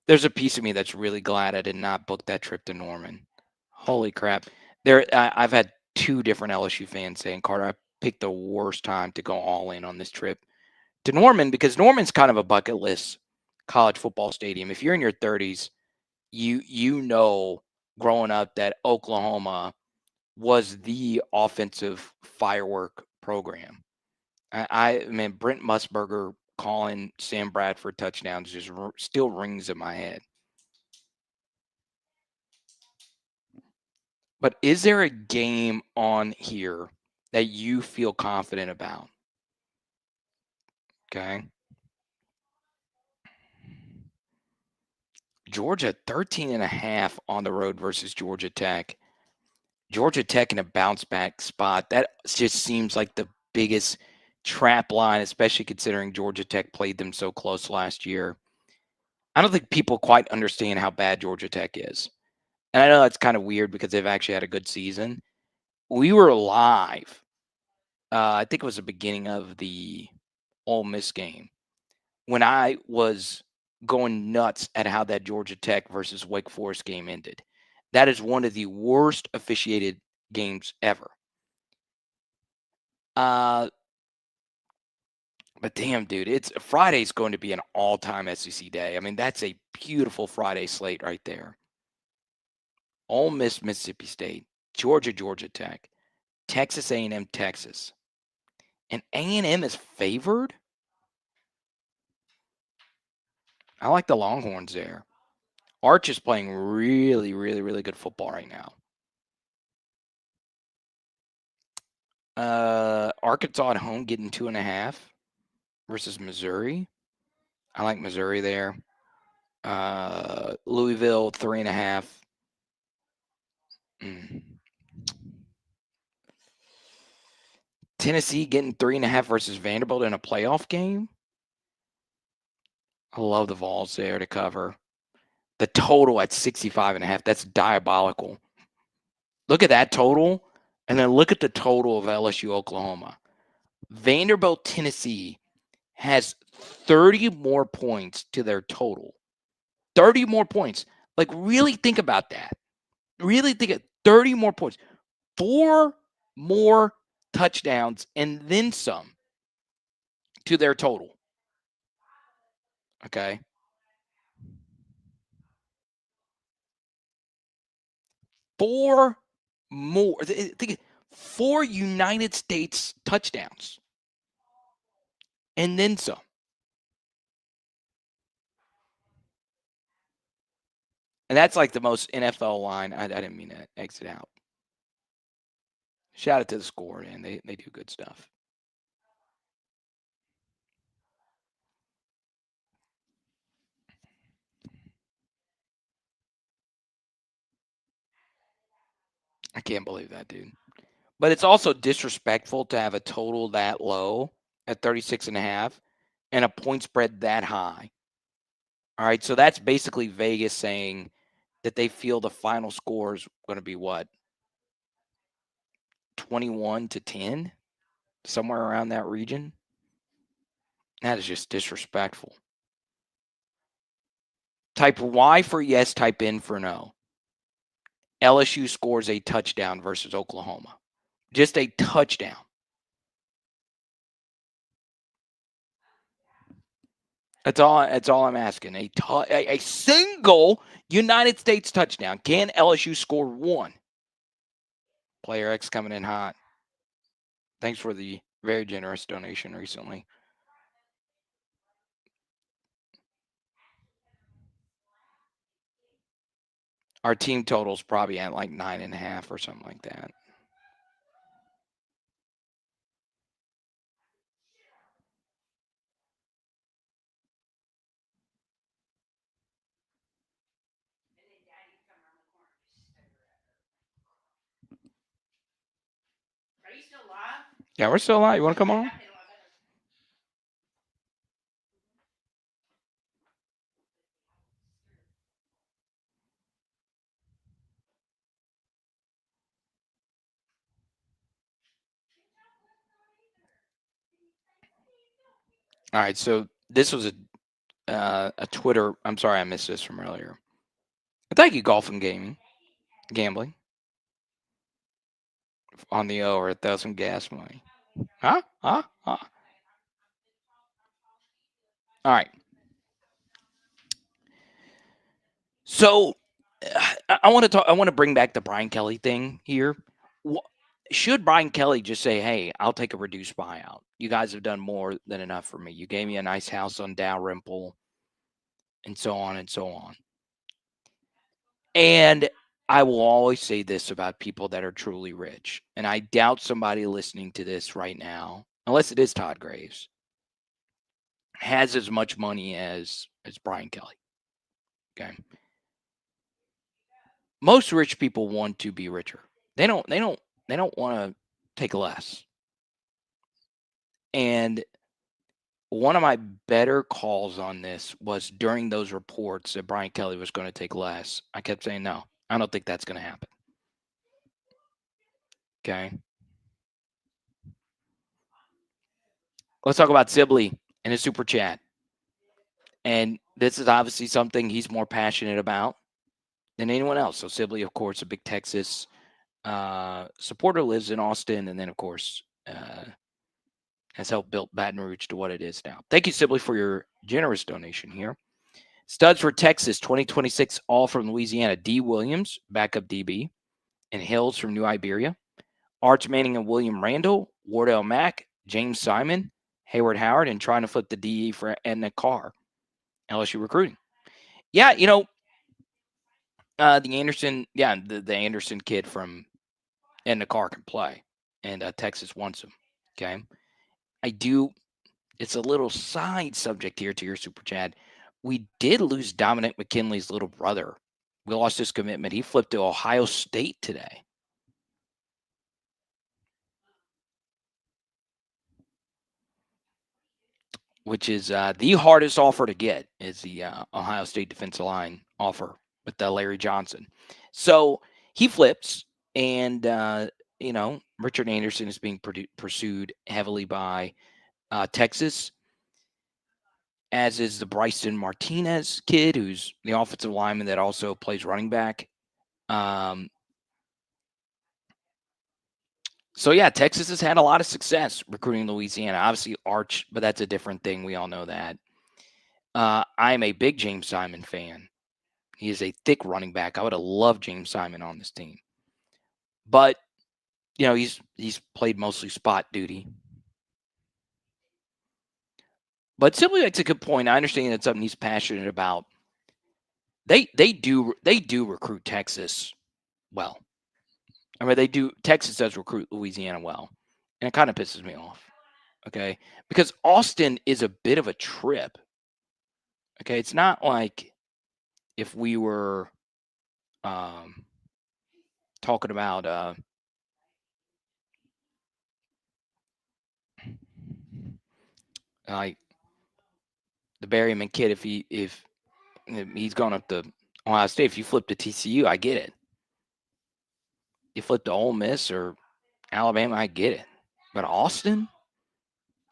There's a piece of me that's really glad I did not book that trip to Norman. Holy crap. I've had 2 different LSU fans saying, Carter, I picked the worst time to go all in on this trip to Norman, because Norman's kind of a bucket list college football stadium. If you're in your 30s, you know growing up that Oklahoma was the offensive firework program. I mean, Brent Musburger calling Sam Bradford touchdowns just still rings in my head. But is there a game on here that you feel confident about? Okay. Georgia 13.5 on the road versus Georgia Tech. Georgia Tech in a bounce back spot. That just seems like the biggest trap line, especially considering Georgia Tech played them so close last year. I don't think people quite understand how bad Georgia Tech is. And I know that's kind of weird because they've actually had a good season. We were live. I think it was the beginning of the Ole Miss game when I was going nuts at how that Georgia Tech versus Wake Forest game ended. That is one of the worst officiated games ever. But damn, dude, Friday's going to be an all-time SEC day. I mean, that's a beautiful Friday slate right there. Ole Miss, Mississippi State, Georgia, Georgia Tech, Texas A&M, Texas. And A&M is favored? I like the Longhorns there. Arch is playing really, really, really good football right now. Arkansas at home getting 2.5 versus Missouri. I like Missouri there. Louisville 3.5. Tennessee getting 3.5 versus Vanderbilt in a playoff game. I love the Vols there to cover. The total at 65.5. That's diabolical. Look at that total, and then look at the total of LSU Oklahoma. Vanderbilt Tennessee has 30 more points to their total. 30 more points. Like, really think about that. Really think of 30 more points. 4 more touchdowns and then some to their total. Okay. 4 more. Think 4 United States touchdowns and then some. And that's like the most NFL line. I didn't mean to exit out. Shout out to the Score, and they do good stuff. I can't believe that, dude. But it's also disrespectful to have a total that low at 36.5 and a point spread that high. All right, so that's basically Vegas saying that they feel the final score is going to be what? 21-10? Somewhere around that region? That is just disrespectful. Type Y for yes, type N for no. LSU scores a touchdown versus Oklahoma. Just a touchdown. That's all I'm asking. A single United States touchdown. Can LSU score one? Player X coming in hot. Thanks for the very generous donation recently. Our team total's probably at like 9.5 or something like that. Yeah, we're still live. You want to come on? All right. So this was a Twitter. I'm sorry, I missed this from earlier. Thank you, golf and gambling on the O or 1,000 gas money. Huh? Huh? Huh? All right. So I want to talk. I want to bring back the Brian Kelly thing here. Should Brian Kelly just say, "Hey, I'll take a reduced buyout. You guys have done more than enough for me. You gave me a nice house on Dalrymple, and so on and so on." And I will always say this about people that are truly rich, and I doubt somebody listening to this right now, unless it is Todd Graves, has as much money as Brian Kelly. Okay. Most rich people want to be richer. They don't want to take less. And one of my better calls on this was during those reports that Brian Kelly was going to take less. I kept saying, no, I don't think that's going to happen. Okay. Let's talk about Sibley and his super chat. And this is obviously something he's more passionate about than anyone else. So Sibley, of course, a big Texas supporter, lives in Austin, and then, of course, has helped build Baton Rouge to what it is now. Thank you, Sibley, for your generous donation here. Studs for Texas 2026, all from Louisiana. D. Williams, backup DB, and Hills from New Iberia. Arch Manning and William Randall, Wardell Mack, James Simon, Hayward Howard, and trying to flip the DE for Edna Carr. LSU recruiting. Yeah, the Anderson, the Anderson kid from Edna Carr can play, and Texas wants him. Okay. It's a little side subject here to your super chat. We did lose Dominic McKinley's little brother. We lost his commitment. He flipped to Ohio State today. Which is the hardest offer to get, is the Ohio State defensive line offer with Larry Johnson. So he flips, and Richard Anderson is being pursued heavily by Texas, as is the Bryson Martinez kid, who's the offensive lineman that also plays running back. So yeah, Texas has had a lot of success recruiting Louisiana. Obviously Arch, but that's a different thing. We all know that. I'm a big James Simon fan. He is a thick running back. I would have loved James Simon on this team. But, he's played mostly spot duty. But Sibley makes a good point. I understand that's something he's passionate about. They do recruit Texas well. I mean, Texas does recruit Louisiana well. And it kind of pisses me off. Okay? Because Austin is a bit of a trip. Okay? It's not like if we were talking about like the Berryman kid, if he's gone up to Ohio State, if you flip to TCU, I get it. You flip to Ole Miss or Alabama, I get it. But Austin?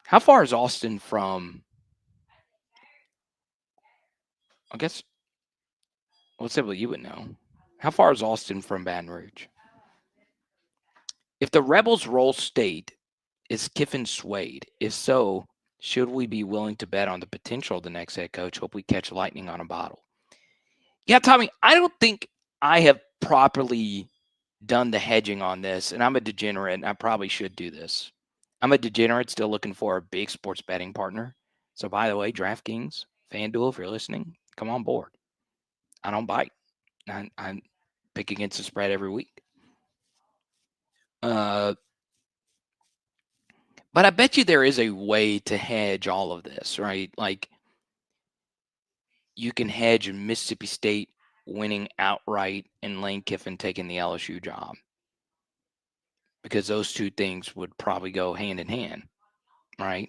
How far is Austin from, I guess, what's it, you would know. How far is Austin from Baton Rouge? If the Rebels roll State, is Kiffin swayed? If so, should we be willing to bet on the potential of the next head coach? Hope we catch lightning on a bottle. Yeah, Tommy, I don't think I have properly done the hedging on this, and I'm a degenerate, and I probably should do this. I'm a degenerate still looking for a big sports betting partner. So, by the way, DraftKings, FanDuel, if you're listening, come on board. I don't bite. I pick against the spread every week. But I bet you there is a way to hedge all of this, right? Like, you can hedge Mississippi State winning outright and Lane Kiffin taking the LSU job. because those two things would probably go hand in hand, right?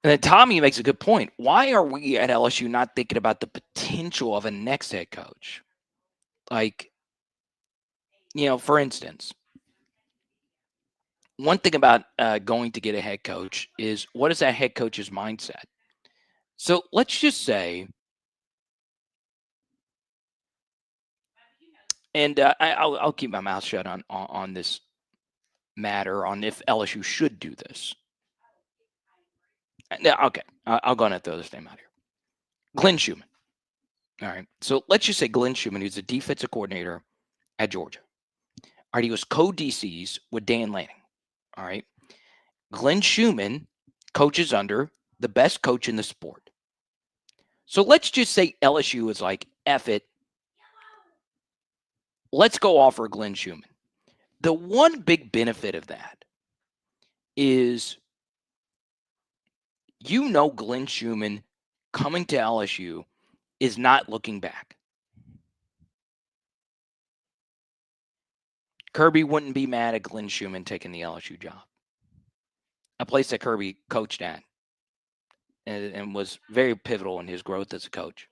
And then Tommy makes a good point. Why are we at LSU not thinking about the potential of a next head coach? Like, for instance, one thing about going to get a head coach is, what is that head coach's mindset? So let's just say, and I'll keep my mouth shut on this matter, on if LSU should do this. Okay, I'll go ahead and throw this name out here. Glenn Schumann. All right, so let's just say Glenn Schumann, who's the defensive coordinator at Georgia. All right, he was co-DCs with Dan Lanning. All right, Glenn Schumann coaches under the best coach in the sport. So let's just say LSU is like, F it, let's go offer Glenn Schumann. The one big benefit of that is, Glenn Schumann coming to LSU is not looking back. Kirby wouldn't be mad at Glenn Schumann taking the LSU job, a place that Kirby coached at and was very pivotal in his growth as a coach.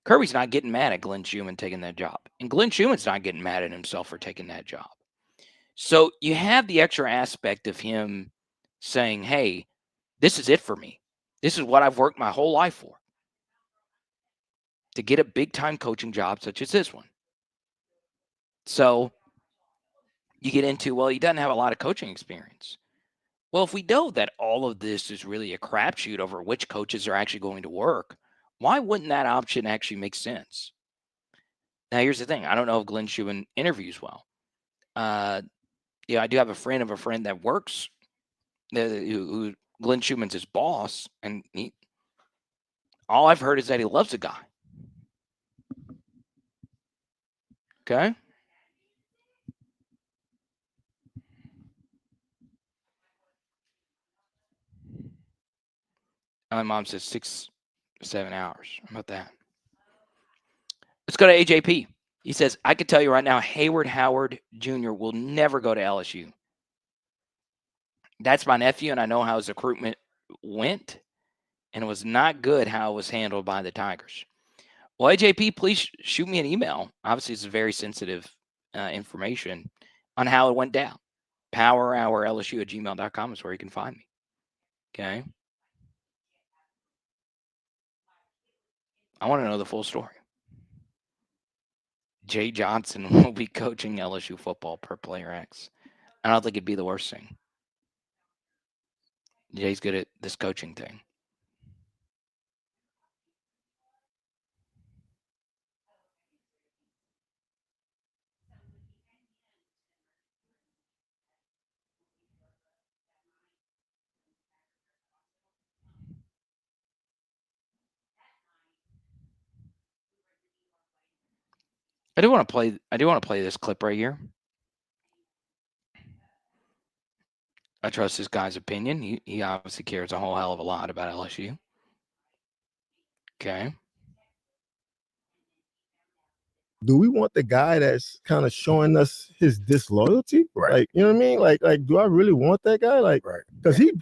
Kirby's not getting mad at Glenn Schumann taking that job, and Glenn Schumann's not getting mad at himself for taking that job. So you have the extra aspect of him saying, hey, this is it for me. This is what I've worked my whole life for, to get a big-time coaching job such as this one. So you get into, well, he doesn't have a lot of coaching experience. Well, if we know that all of this is really a crapshoot over which coaches are actually going to work, why wouldn't that option actually make sense? Now, here's the thing. I don't know if Glenn Schumann interviews well. I do have a friend of a friend that works, who Glenn Schumann's his boss, and all I've heard is that he loves the guy. Okay? My mom says 6-7 hours. How about that? Let's go to AJP. He says, I can tell you right now, Hayward Howard Jr. will never go to LSU. That's my nephew, and I know how his recruitment went, and it was not good how it was handled by the Tigers. Well, AJP, please shoot me an email. Obviously, it's very sensitive information on how it went down. powerhourlsu@gmail.com is where you can find me. Okay? I want to know the full story. Jay Johnson will be coaching LSU football per Player X. I don't think it'd be the worst thing. Jay's good at this coaching thing. I do want to play this clip right here. I trust this guy's opinion. He obviously cares a whole hell of a lot about LSU. Okay. Do we want the guy that's kind of showing us his disloyalty? Right. Like, you know what I mean? Like, do I really want that guy? Like, right. Because he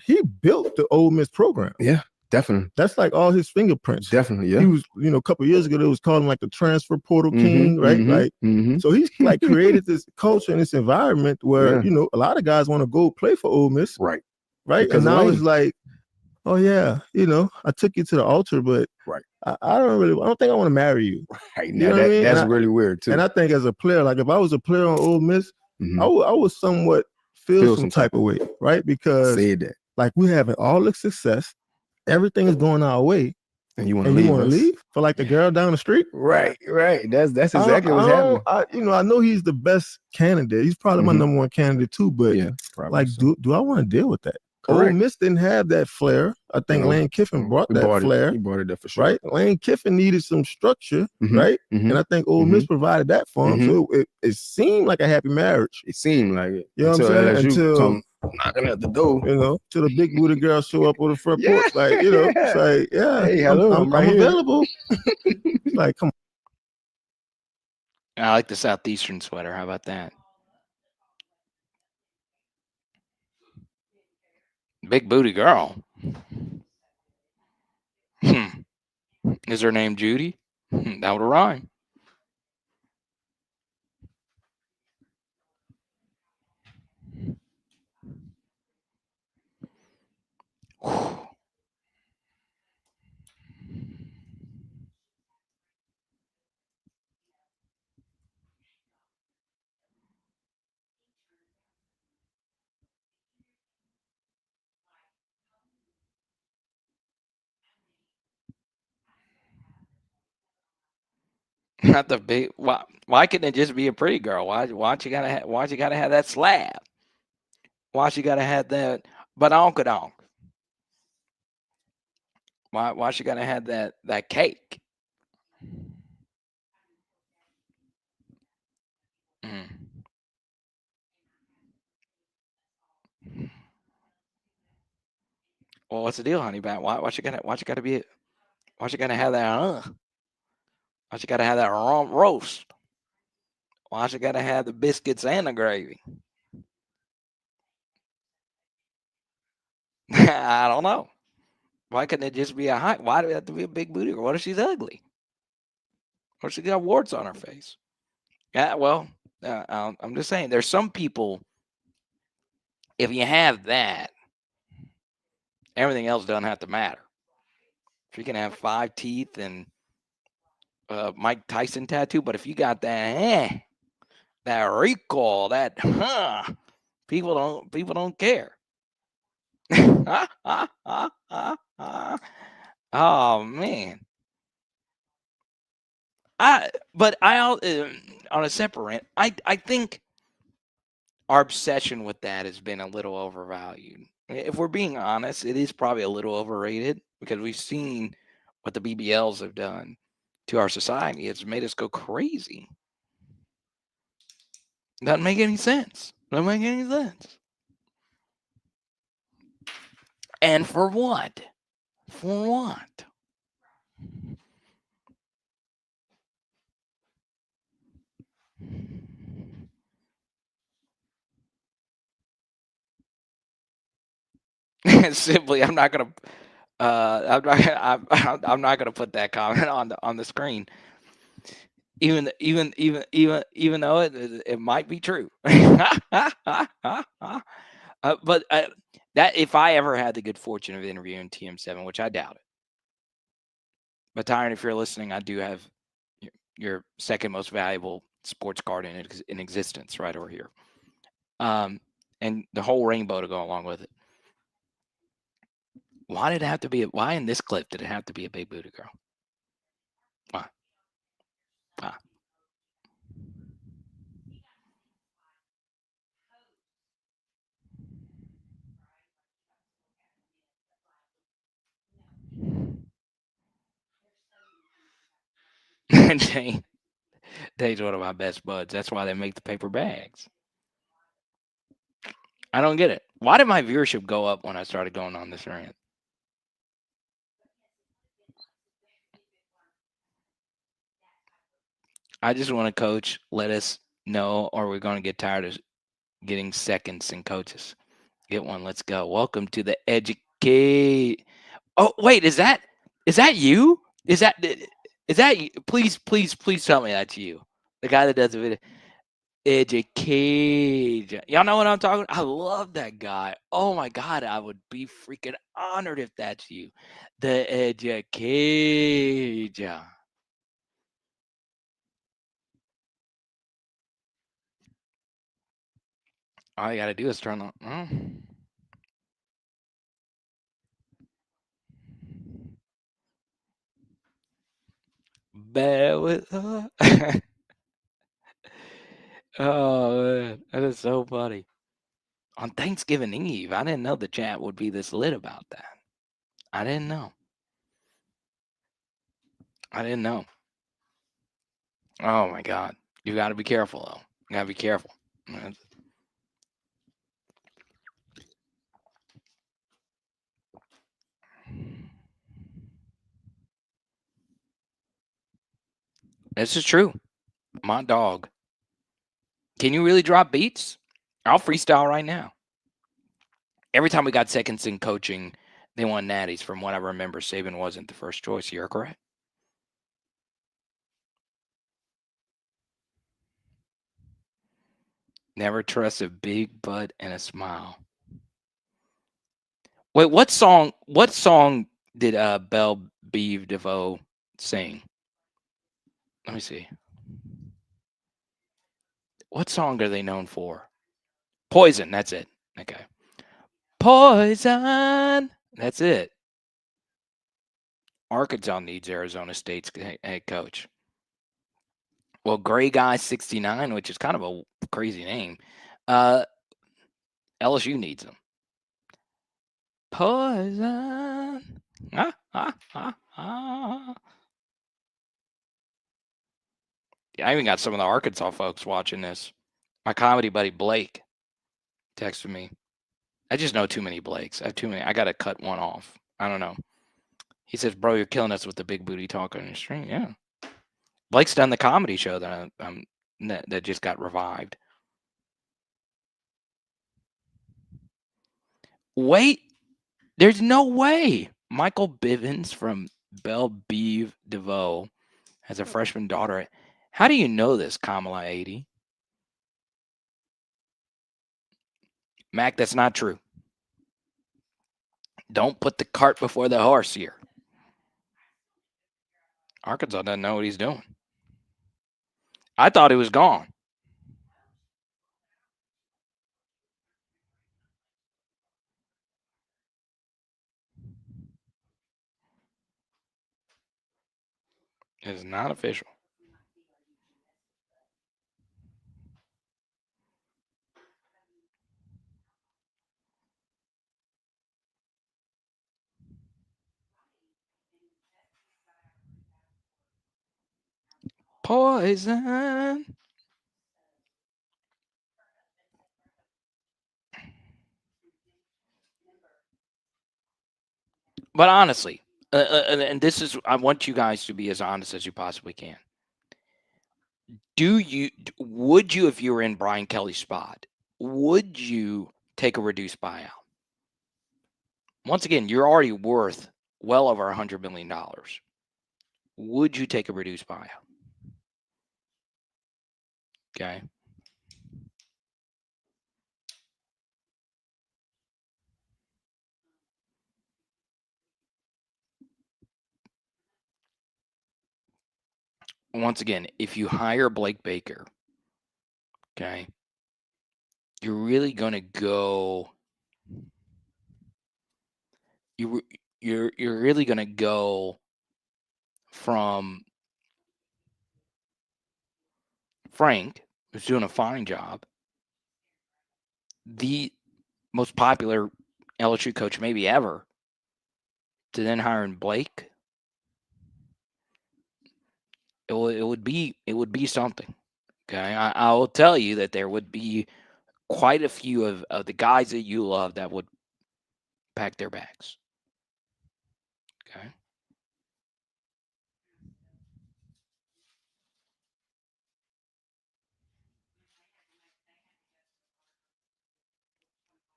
built the Ole Miss program. Yeah, definitely. That's like all his fingerprints. Definitely, yeah. He was, a couple of years ago, they was calling him like the transfer portal king, right? So he's like created this culture and this environment where, a lot of guys want to go play for Ole Miss. Right. Right. Because now it's like, oh yeah, I took you to the altar, but I don't think I want to marry you. Right. Now that's really weird too. And I think as a player, like if I was a player on Ole Miss, I would somewhat feel some type of way, right? Because like we having all the success, everything is going our way, and you want to leave for like the girl down the street. Right. That's exactly what's happening. I know he's the best candidate. He's probably my number one candidate too. But like, do I want to deal with that? Ole Miss didn't have that flair. I think Lane Kiffin brought that flair. He brought it there for sure. Right? Lane Kiffin needed some structure, right? And I think Ole Miss provided that for him. So it seemed like a happy marriage. It seemed like it. You know what I'm saying? knocking at the door. Till the big booty girl show up on the front porch, like, it's like, hey, hello, I'm available. Like, come on. I like the Southeastern sweater. How about that? Big booty girl. Is her name Judy? That would rhyme. Not the big. Why couldn't it just be a pretty girl? Why you gotta have that slab? Why you gotta have that badonkadonk? Why she gotta have that cake? Well, what's the deal, honey? Why she gotta have that? Why she gotta have that roast? Why she gotta have the biscuits and the gravy? I don't know. Why couldn't it just be a height? Why do it have to be a big booty? Or what if she's ugly? Or she got warts on her face? Yeah, well, I'm just saying. There's some people. If you have that, everything else doesn't have to matter. If you can have 5 teeth and Mike Tyson tattoo, but if you got that recall, people don't care. Oh man. But on a separate, I think our obsession with that has been a little overvalued. If we're being honest, it is probably a little overrated because we've seen what the BBLs have done to our society. It's made us go crazy. Doesn't make any sense. Doesn't make any sense. And for what? For what? Simply, I'm not gonna put that comment on the screen, even though it might be true. But that if I ever had the good fortune of interviewing TM7, which I doubt it. But Tyron, if you're listening, I do have your second most valuable sports card in existence right over here, and the whole rainbow to go along with it. Why did it have to be? Why in this clip did it have to be a big booty girl? Why? Why? Dave's one of my best buds. That's why they make the paper bags. I don't get it. Why did my viewership go up when I started going on this rant? I just want to coach. Let us know, or we're going to get tired of getting seconds and coaches. Get one. Let's go. Welcome to the educate. Oh, wait, is that you? Is that you? Please tell me that's you. The guy that does the video. Educate. Y'all know what I'm talking about? I love that guy. Oh my God, I would be freaking honored if that's you. The educate. All you gotta do is turn on. Bear with her. Oh man, that is so funny. On Thanksgiving Eve, I didn't know the chat would be this lit about that. I didn't know. Oh my God. You got to be careful though. You got to be careful. This is true. My dog. Can you really drop beats? I'll freestyle right now. Every time we got seconds in coaching, they won natties. From what I remember, Saban wasn't the first choice. You're correct. Never trust a big butt and a smile. Wait, what song did Belle Biv DeVoe sing? Let me see. What song are they known for? Poison, that's it. Okay. Poison. That's it. Arkansas needs Arizona State's head coach. Well, Gray Guy 69, which is kind of a crazy name. LSU needs him. Poison. Ah, ah, ah, ah. Yeah, I even got some of the Arkansas folks watching this. My comedy buddy Blake texted me. I just know too many Blakes. I have too many. I got to cut one off. I don't know. He says, bro, you're killing us with the big booty talk on your stream. Yeah. Blake's done the comedy show that just got revived. Wait, there's no way. Michael Bivens from Belle Biv DeVoe has a freshman daughter. How do you know this, Kamala 80? Mac, that's not true. Don't put the cart before the horse here. Arkansas doesn't know what he's doing. I thought he was gone. It's not official. Poison. But honestly, and this is, I want you guys to be as honest as you possibly can. Would you, if you were in Brian Kelly's spot, would you take a reduced buyout? Once again, you're already worth well over $100 million. Would you take a reduced buyout? Okay. Once again, if you hire Blake Baker, okay, you're really going to go. You're really going to go from Frank, who's doing a fine job, the most popular LSU coach maybe ever, to then hiring Blake. It would be something. Okay, I will tell you that there would be quite a few of the guys that you love that would pack their bags. Okay.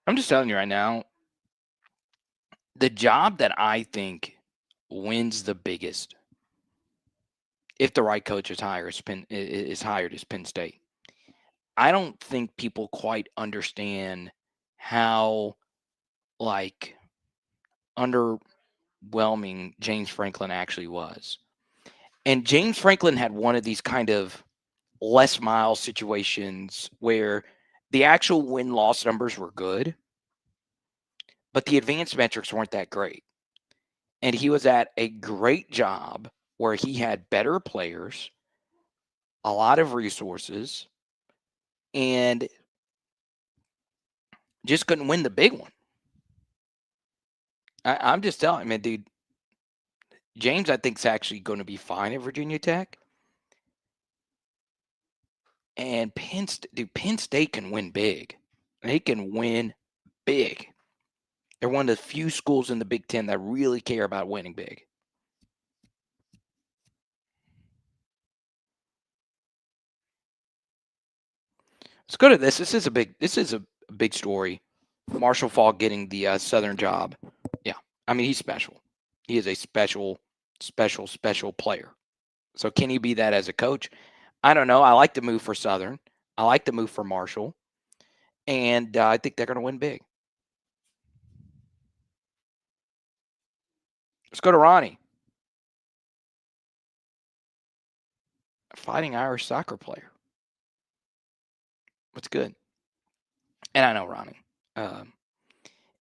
I'm just telling you right now, the job that I think wins the biggest, if the right coach is hired, is Penn State. I don't think people quite understand how underwhelming James Franklin actually was. And James Franklin had one of these kind of Les Miles situations where the actual win-loss numbers were good, but the advanced metrics weren't that great. And he was at a great job where he had better players, a lot of resources, and just couldn't win the big one. I'm just telling you, man, dude, James, I think, is actually going to be fine at Virginia Tech. And Penn State can win big. They can win big. They're one of the few schools in the Big Ten that really care about winning big. Let's go to this. This is a big story. Marshall Faulk getting the Southern job. Yeah, I mean, he's special. He is a special player. So can he be that as a coach? I don't know. I like the move for Southern. I like the move for Marshall. And I think they're going to win big. Let's go to Ronnie. A Fighting Irish soccer player. What's good? And I know Ronnie.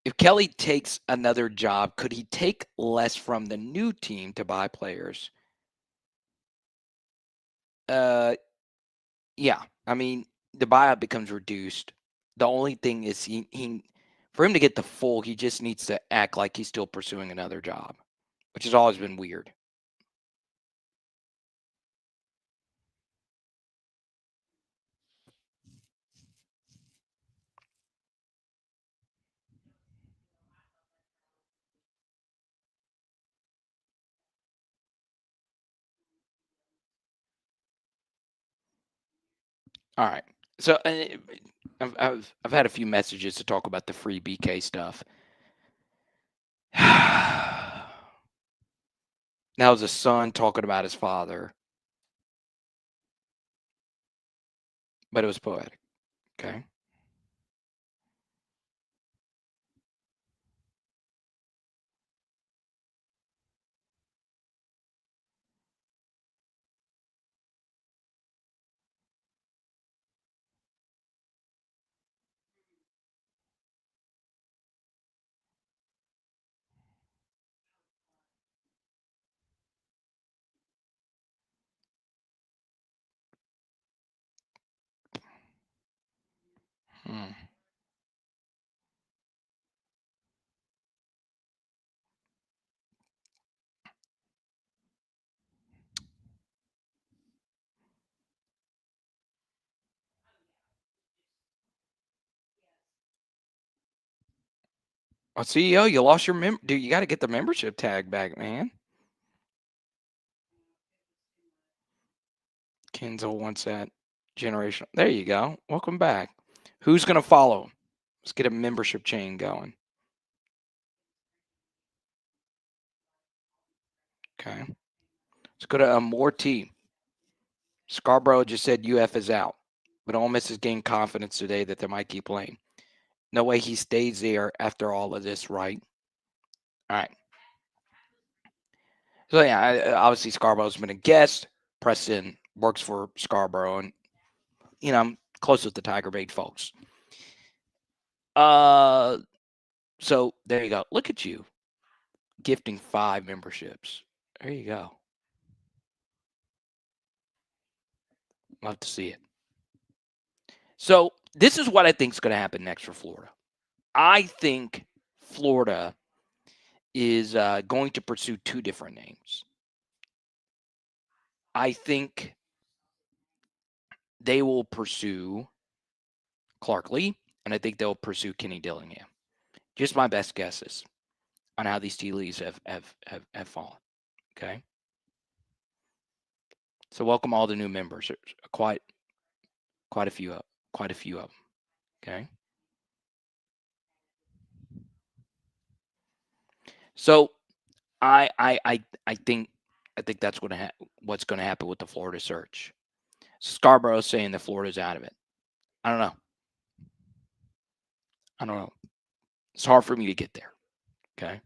If Kelly takes another job, could he take less from the new team to buy players? Yeah. I mean, the buyout becomes reduced. The only thing is he for him to get the full, he just needs to act like he's still pursuing another job, which has always been weird. All right. So I've had a few messages to talk about the free BK stuff. Now was a son talking about his father, but it was poetic. Okay. Oh, CEO, you lost your dude. You got to get the membership tag back, man. Kenzel wants that generational. There you go. Welcome back. Who's going to follow? Let's get a membership chain going. Okay. Let's go to more T. Scarborough just said UF is out, but Ole Miss has gained confidence today that they might keep Lane. No way he stays there after all of this, right? All right. So, yeah, obviously Scarborough's been a guest. Preston works for Scarborough, and, I'm close with the Tiger Bait folks. So there you go. Look at you gifting 5 memberships. There you go. Love to see it. So this is what I think is going to happen next for Florida. I think Florida is going to pursue 2 different names. I think they will pursue Clark Lee, and I think they'll pursue Kenny Dillingham. Just my best guesses on how these tea leaves have fallen. Okay. So welcome all the new members. There's quite a few of them. Okay. So I think that's what's going to happen with the Florida search. Scarborough saying that Florida's out of it. I don't know. It's hard for me to get there. Okay.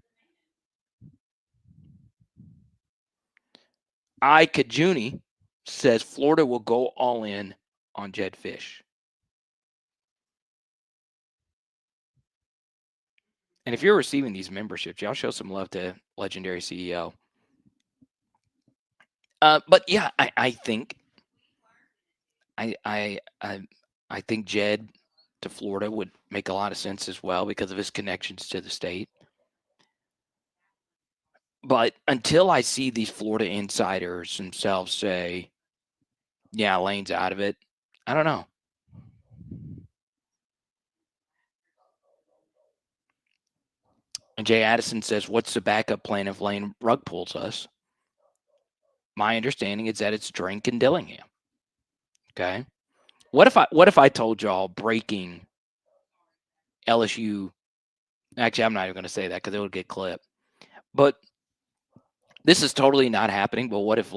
Kajuni says Florida will go all in on Jed Fish. And if you're receiving these memberships, y'all show some love to legendary CEO. But yeah, I think I think Jed to Florida would make a lot of sense as well because of his connections to the state. But until I see these Florida insiders themselves say, yeah, Lane's out of it, I don't know. And Jay Addison says, what's the backup plan if Lane rug pulls us? My understanding is that it's Drink and Dillingham. Okay. What if I told y'all breaking LSU? Actually, I'm not even going to say that because it would get clipped. But this is totally not happening. But what if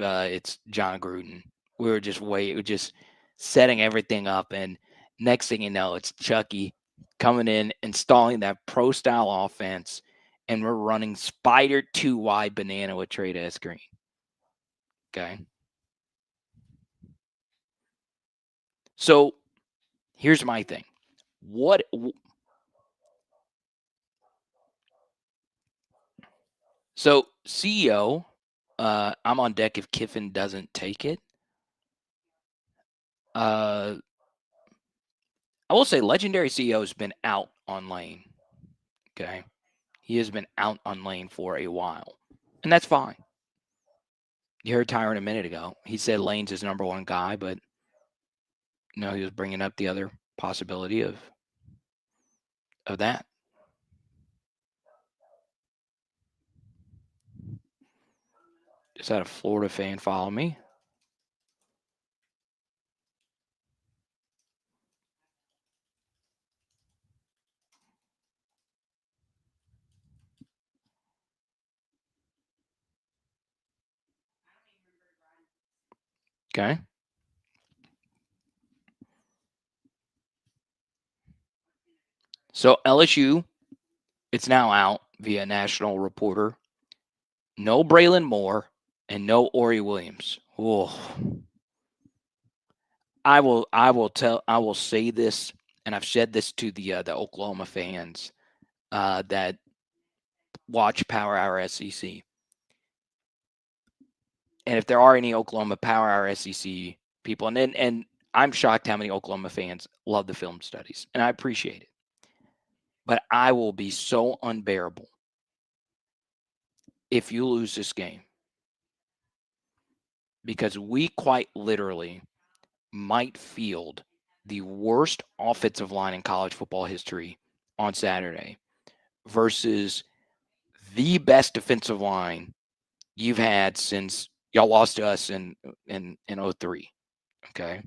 it's John Gruden? We were just setting everything up, and next thing you know, it's Chucky coming in, installing that pro style offense, and we're running spider 2 wide banana with trade S green. Okay. So here's my thing. So CEO, I'm on deck if Kiffin doesn't take it. I will say legendary CEO has been out on Lane. Okay. He has been out on Lane for a while. And that's fine. You heard Tyron a minute ago. He said Lane's his number one guy, but he was bringing up the other possibility of that. Just had a Florida fan follow me. Okay. So LSU, it's now out via national reporter. No Braylon Moore and no Ori Williams. Oh. I will say this, and I've said this to the Oklahoma fans that watch Power Hour SEC. And if there are any Oklahoma Power Hour SEC people, and I'm shocked how many Oklahoma fans love the film studies, and I appreciate it. But I will be so unbearable if you lose this game, because we quite literally might field the worst offensive line in college football history on Saturday versus the best defensive line you've had since y'all lost to us in 03. Okay.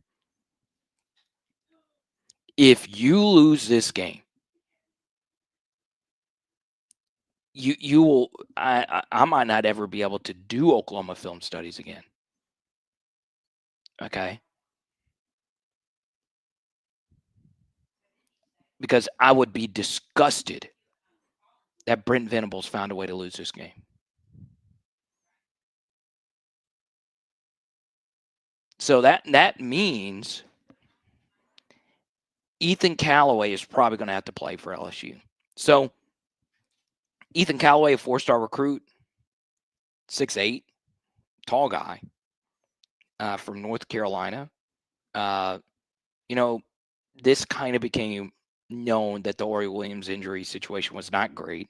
If you lose this game, you will I might not ever be able to do Oklahoma film studies again. Okay. Because I would be disgusted that Brent Venables found a way to lose this game. So that means Ethan Callaway is probably going to have to play for LSU. So Ethan Callaway, a 4-star recruit, 6'8", tall guy from North Carolina. This kind of became known that the Ori Williams injury situation was not great.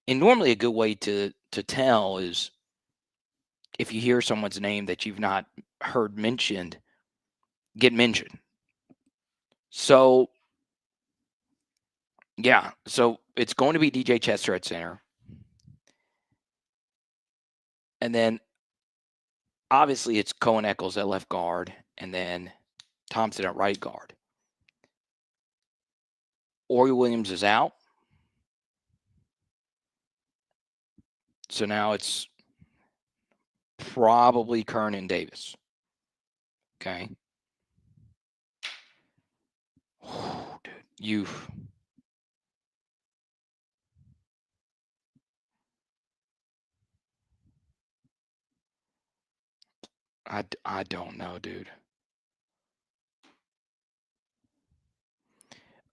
And normally a good way to tell is if you hear someone's name that you've not heard mentioned, get mentioned. So, yeah. So it's going to be DJ Chester at center. And then, obviously, it's Cohen Eccles at left guard. And then Thompson at right guard. Ori Williams is out. So now it's probably Kernan Davis. Okay. Dude, I don't know, dude.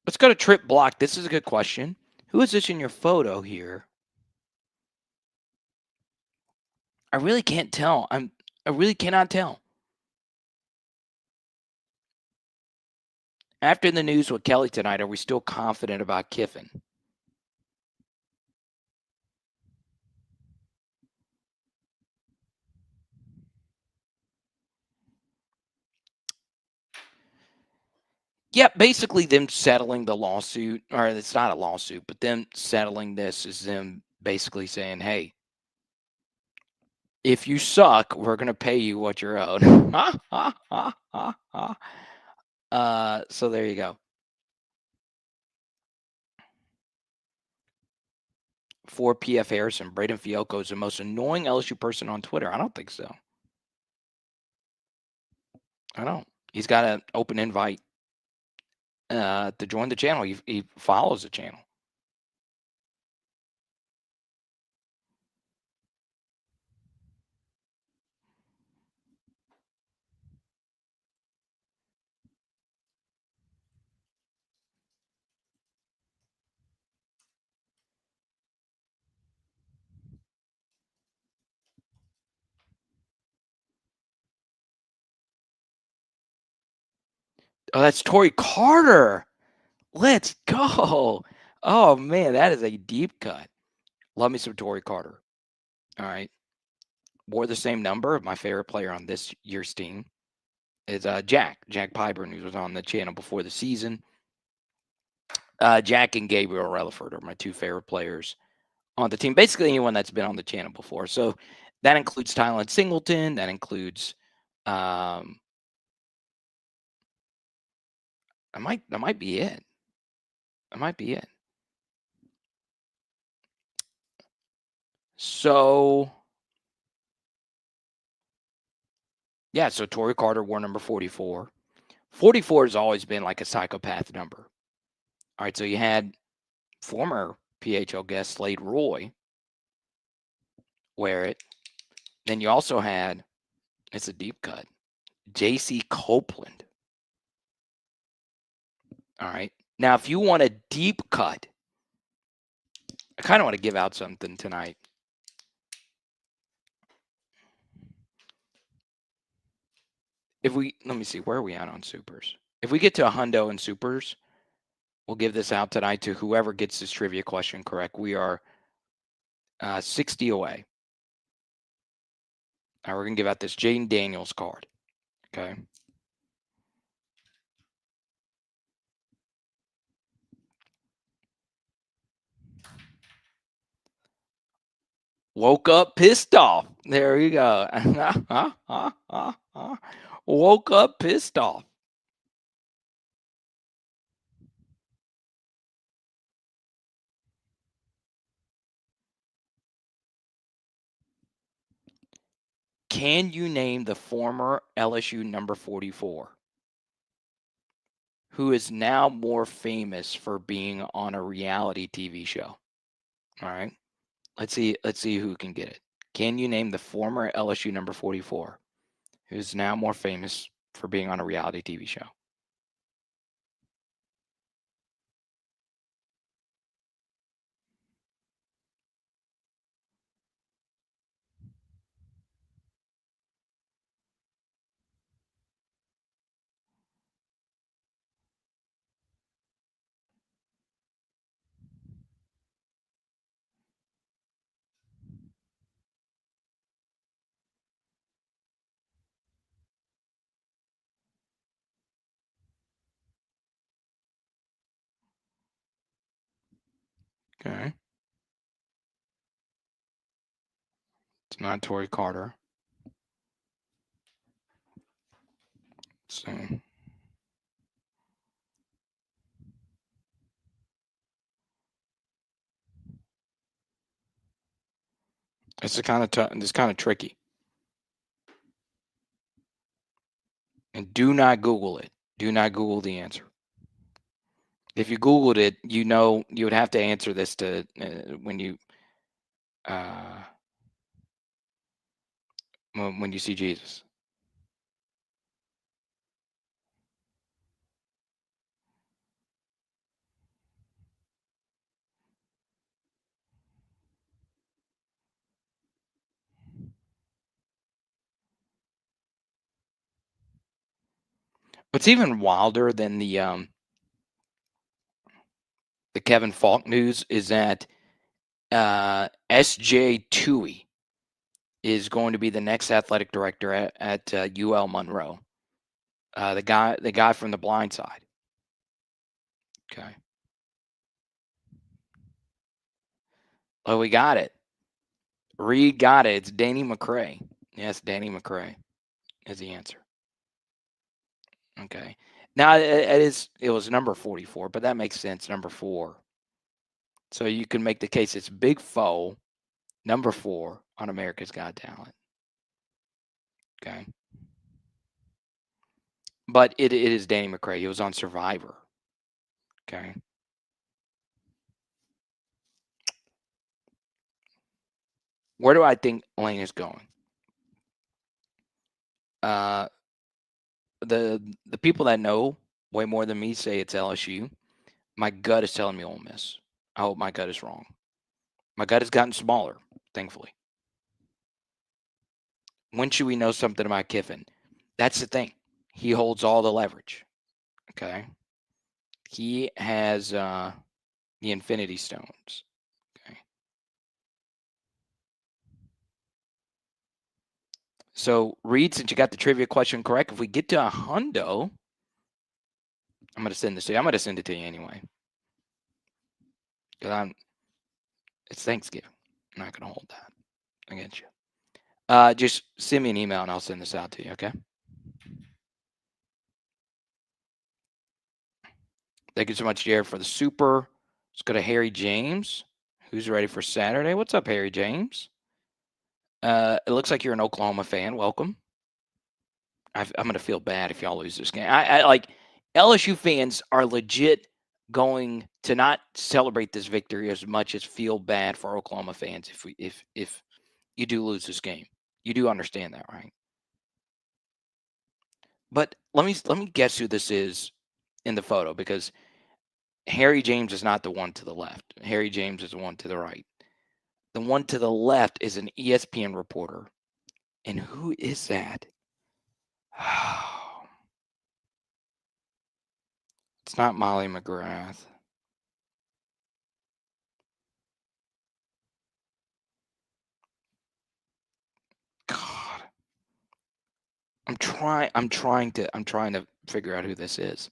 Let's go to Trip Block. This is a good question. Who is this in your photo here? I really can't tell. I really cannot tell. After the news with Kelly tonight, are we still confident about Kiffin? Yeah, basically them settling the lawsuit, or it's not a lawsuit, but them settling this is them basically saying, hey, if you suck, we're going to pay you what you're owed. So there you go. For PF Harrison, Braden Fiocco is the most annoying LSU person on Twitter. I don't think so. I don't. He's got an open invite to join the channel. He follows the channel. Oh, that's Torrey Carter. Let's go. Oh, man, that is a deep cut. Love me some Torrey Carter. All right. Wore the same number. My favorite player on this year's team is Jack Pyburn, who was on the channel before the season. Jack and Gabriel Relaford are my two favorite players on the team. Basically, anyone that's been on the channel before. So that includes Tylen Singleton. That includes that might be it. That might be it. So yeah, so Torrey Carter wore number 44. 44 has always been like a psychopath number. All right, so you had former PHL guest Slade Roy wear it. Then you also had, it's a deep cut, J.C. Copeland. All right. Now, if you want a deep cut, I kind of want to give out something tonight. Let me see, where are we at on supers? If we get to a hundo in supers, we'll give this out tonight to whoever gets this trivia question correct. We are 60 away. All right, we're going to give out this Jaden Daniels card. Okay. Woke up pissed off. There you go. Woke up pissed off. Can you name the former LSU number 44 who is now more famous for being on a reality TV show? All right. Let's see who can get it. Can you name the former LSU number 44 who's now more famous for being on a reality TV show? Okay. It's not Torrey Carter. So it's kind of tricky. And do not Google it. Do not Google the answer. If you Googled it, you would have to answer this to when you see Jesus. What's even wilder than the Kevin Falk news is that S.J. Toohey is going to be the next athletic director at UL Monroe. The guy from The Blind Side. Okay. Oh, we got it. Reed got it. It's Danny McCray. Yes, Danny McCray is the answer. Okay. Now it was number 44, but that makes sense. Number 4. So you can make the case it's Big Foe, number 4 on America's Got Talent. Okay. But it is Danny McCray. He was on Survivor. Okay. Where do I think Lane is going? The people that know way more than me say it's LSU. My gut is telling me Ole Miss. I hope my gut is wrong. My gut has gotten smaller, thankfully. When should we know something about Kiffin? That's the thing. He holds all the leverage. Okay. He has the Infinity Stones. Okay. So, Reed, since you got the trivia question correct, if we get to a hundo, I'm going to send this to you. I'm going to send it to you anyway. Because it's Thanksgiving. I'm not going to hold that against you. Just send me an email and I'll send this out to you, okay? Thank you so much, Jared, for the super. Let's go to Harry James, who's ready for Saturday. What's up, Harry James? It looks like you're an Oklahoma fan. Welcome. I'm going to feel bad if y'all lose this game. I like LSU fans are legit going to not celebrate this victory as much as feel bad for Oklahoma fans if you do lose this game. You do understand that, right? But let me guess who this is in the photo, because Harry James is not the one to the left. Harry James is the one to the right. The one to the left is an ESPN reporter. And who is that? It's not Molly McGrath. God. I'm trying to figure out who this is.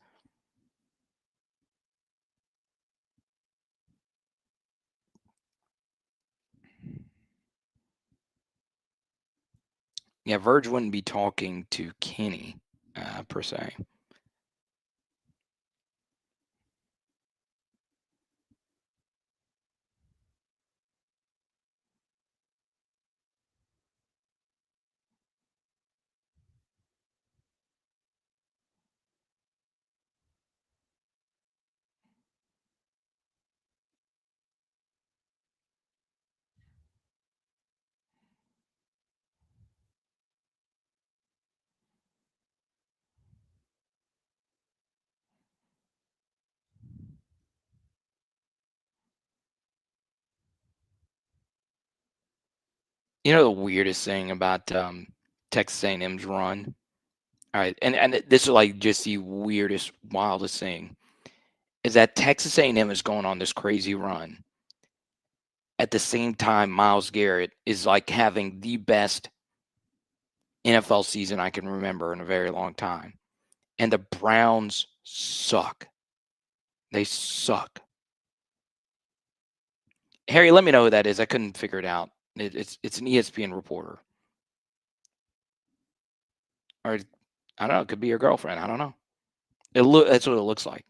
Yeah, Verge wouldn't be talking to Kenny, per se. You know the weirdest thing about Texas A&M's run? All right, and this is like just the weirdest, wildest thing, is that Texas A&M is going on this crazy run. At the same time, Myles Garrett is like having the best NFL season I can remember in a very long time. And the Browns suck. They suck. Harry, let me know who that is. I couldn't figure it out. It's an ESPN reporter. Or I don't know, it could be your girlfriend. I don't know. That's what it looks like.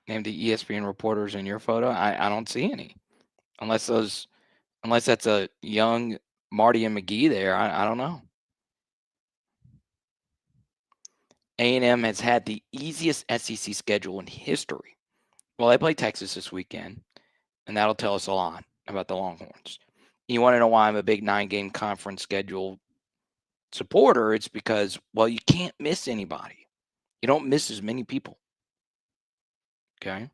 Name the ESPN reporters in your photo. I don't see any, unless that's a young Marty and McGee there. I don't know. A&M has had the easiest SEC schedule in history. Well, they play Texas this weekend, and that'll tell us a lot about the Longhorns. You want to know why I'm a big 9-game conference schedule supporter, it's because, well, you can't miss anybody. You don't miss as many people. Okay.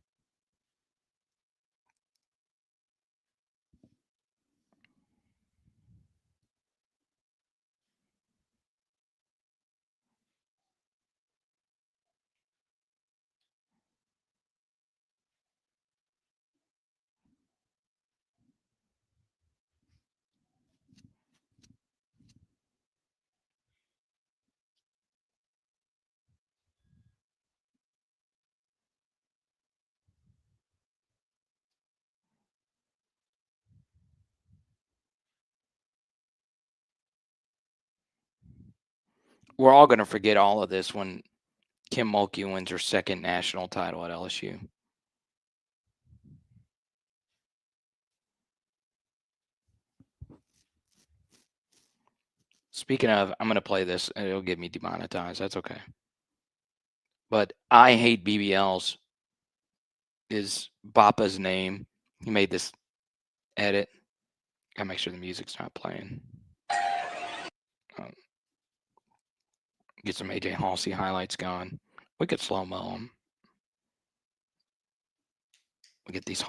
We're all going to forget all of this when Kim Mulkey wins her second national title at LSU. Speaking of, I'm going to play this and it'll get me demonetized. That's okay. But I hate BBLs is Bapa's name. He made this edit. Gotta make sure the music's not playing. Get some AJ Halsey highlights going. We could slow-mo them. We get these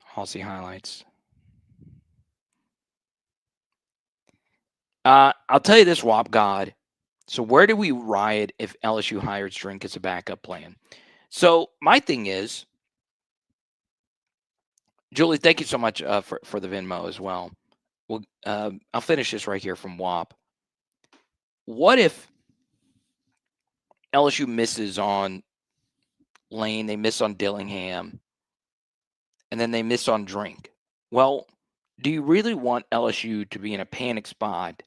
Halsey highlights. I'll tell you this, Wop God. So where do we riot if LSU hires Drink as a backup plan? So my thing is, Julie, thank you so much for the Venmo as well. Well, I'll finish this right here from WAP. What if LSU misses on Lane, they miss on Dillingham, and then they miss on Drink? Well, do you really want LSU to be in a panic spot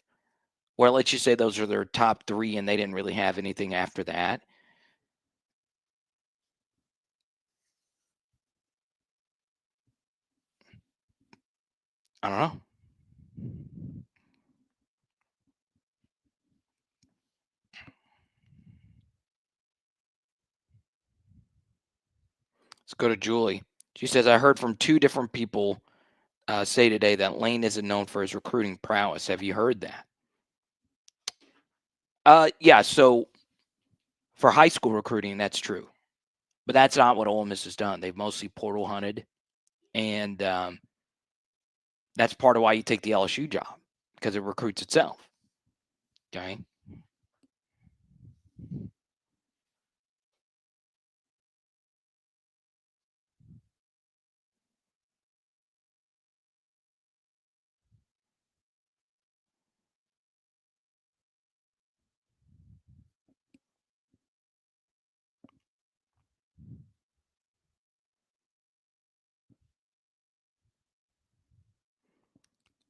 where, let's just say those are their top three and they didn't really have anything after that? I don't know. Let's go to Julie. She says, I heard from two different people say today that Lane isn't known for his recruiting prowess. Have you heard that? Yeah, so for high school recruiting, that's true. But that's not what Ole Miss has done. They've mostly portal hunted. And that's part of why you take the LSU job, because it recruits itself. Okay?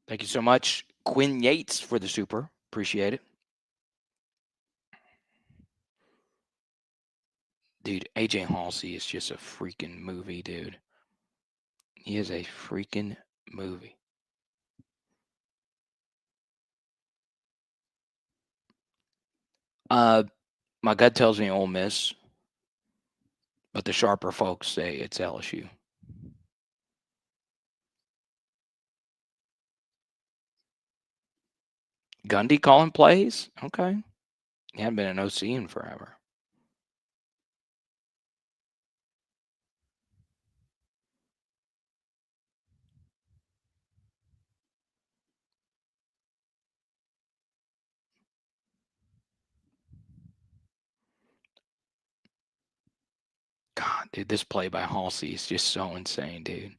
Thank you so much, Quinn Yates, for the super. Appreciate it. Dude, AJ Halsey is just a freaking movie, dude. He is a freaking movie. My gut tells me Ole Miss, but the sharper folks say it's LSU. Gundy calling plays? Okay. He hadn't been an OC in forever. God, dude, this play by Halsey is just so insane, dude.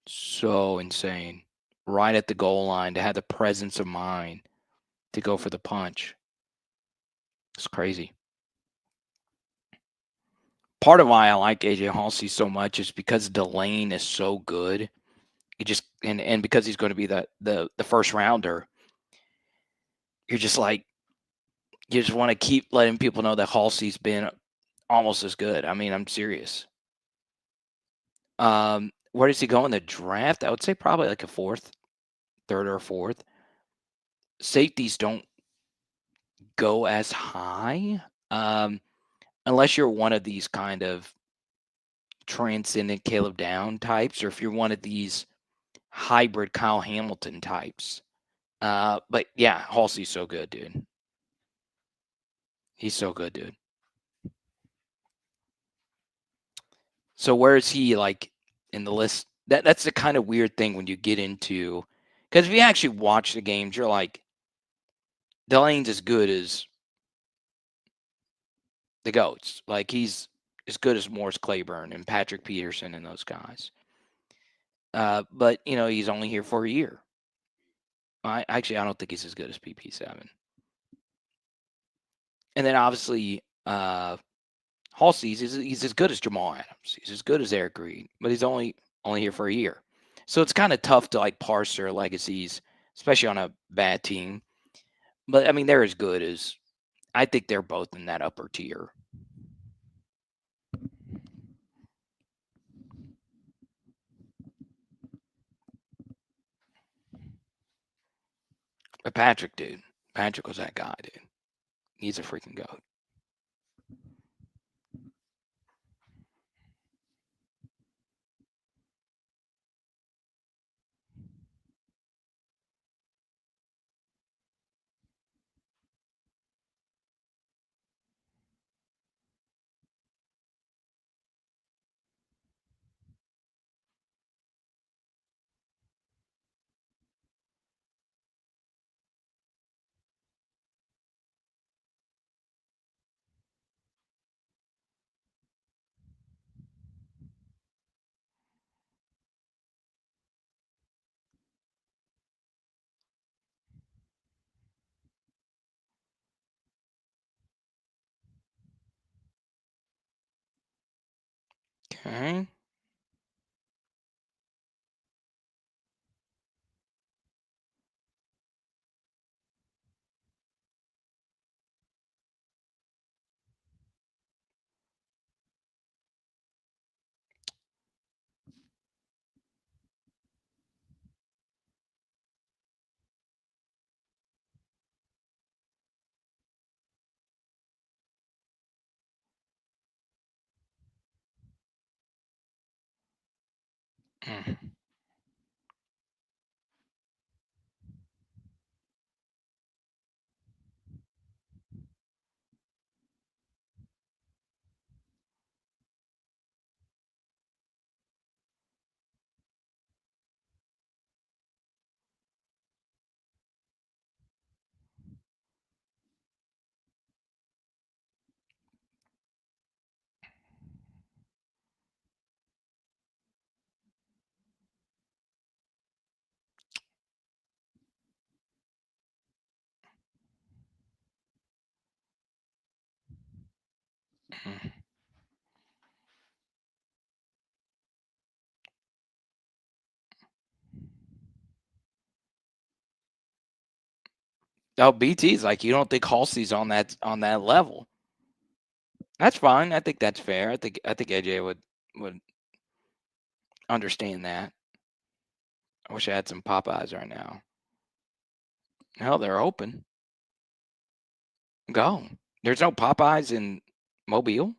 So insane. Right at the goal line to have the presence of mind to go for the punch. It's crazy. Part of why I like AJ Halsey so much is because Delane is so good. It just and because he's going to be the first rounder, you're just like, you just want to keep letting people know that Halsey's been almost as good. I mean, I'm serious. Where does he go in the draft? I would say probably like a third or fourth. Safeties don't go as high unless you're one of these kind of transcendent Caleb Down types, or if you're one of these hybrid Kyle Hamilton types. But yeah, Halsey's so good, dude. He's so good, dude. So where is he like in the list? That's the kind of weird thing when you get into, because if you actually watch the games, you're like, Delane's as good as the GOATs. Like he's as good as Morris Claiborne and Patrick Peterson and those guys. But he's only here for a year. I don't think he's as good as PP7. And then obviously Halsey's he's as good as Jamal Adams. He's as good as Eric Reed, but he's only here for a year. So it's kind of tough to like parse their legacies, especially on a bad team. But I mean, they're as good as, I think they're both in that upper tier. But Patrick, dude. Patrick was that guy, dude. He's a freaking GOAT. Okay. Mm. Mm. Oh, BT's like, you don't think Halsey's on that level. That's fine. I think that's fair. I think AJ would understand that. I wish I had some Popeyes right now. Hell, they're open. Go. There's no Popeyes in Mobile.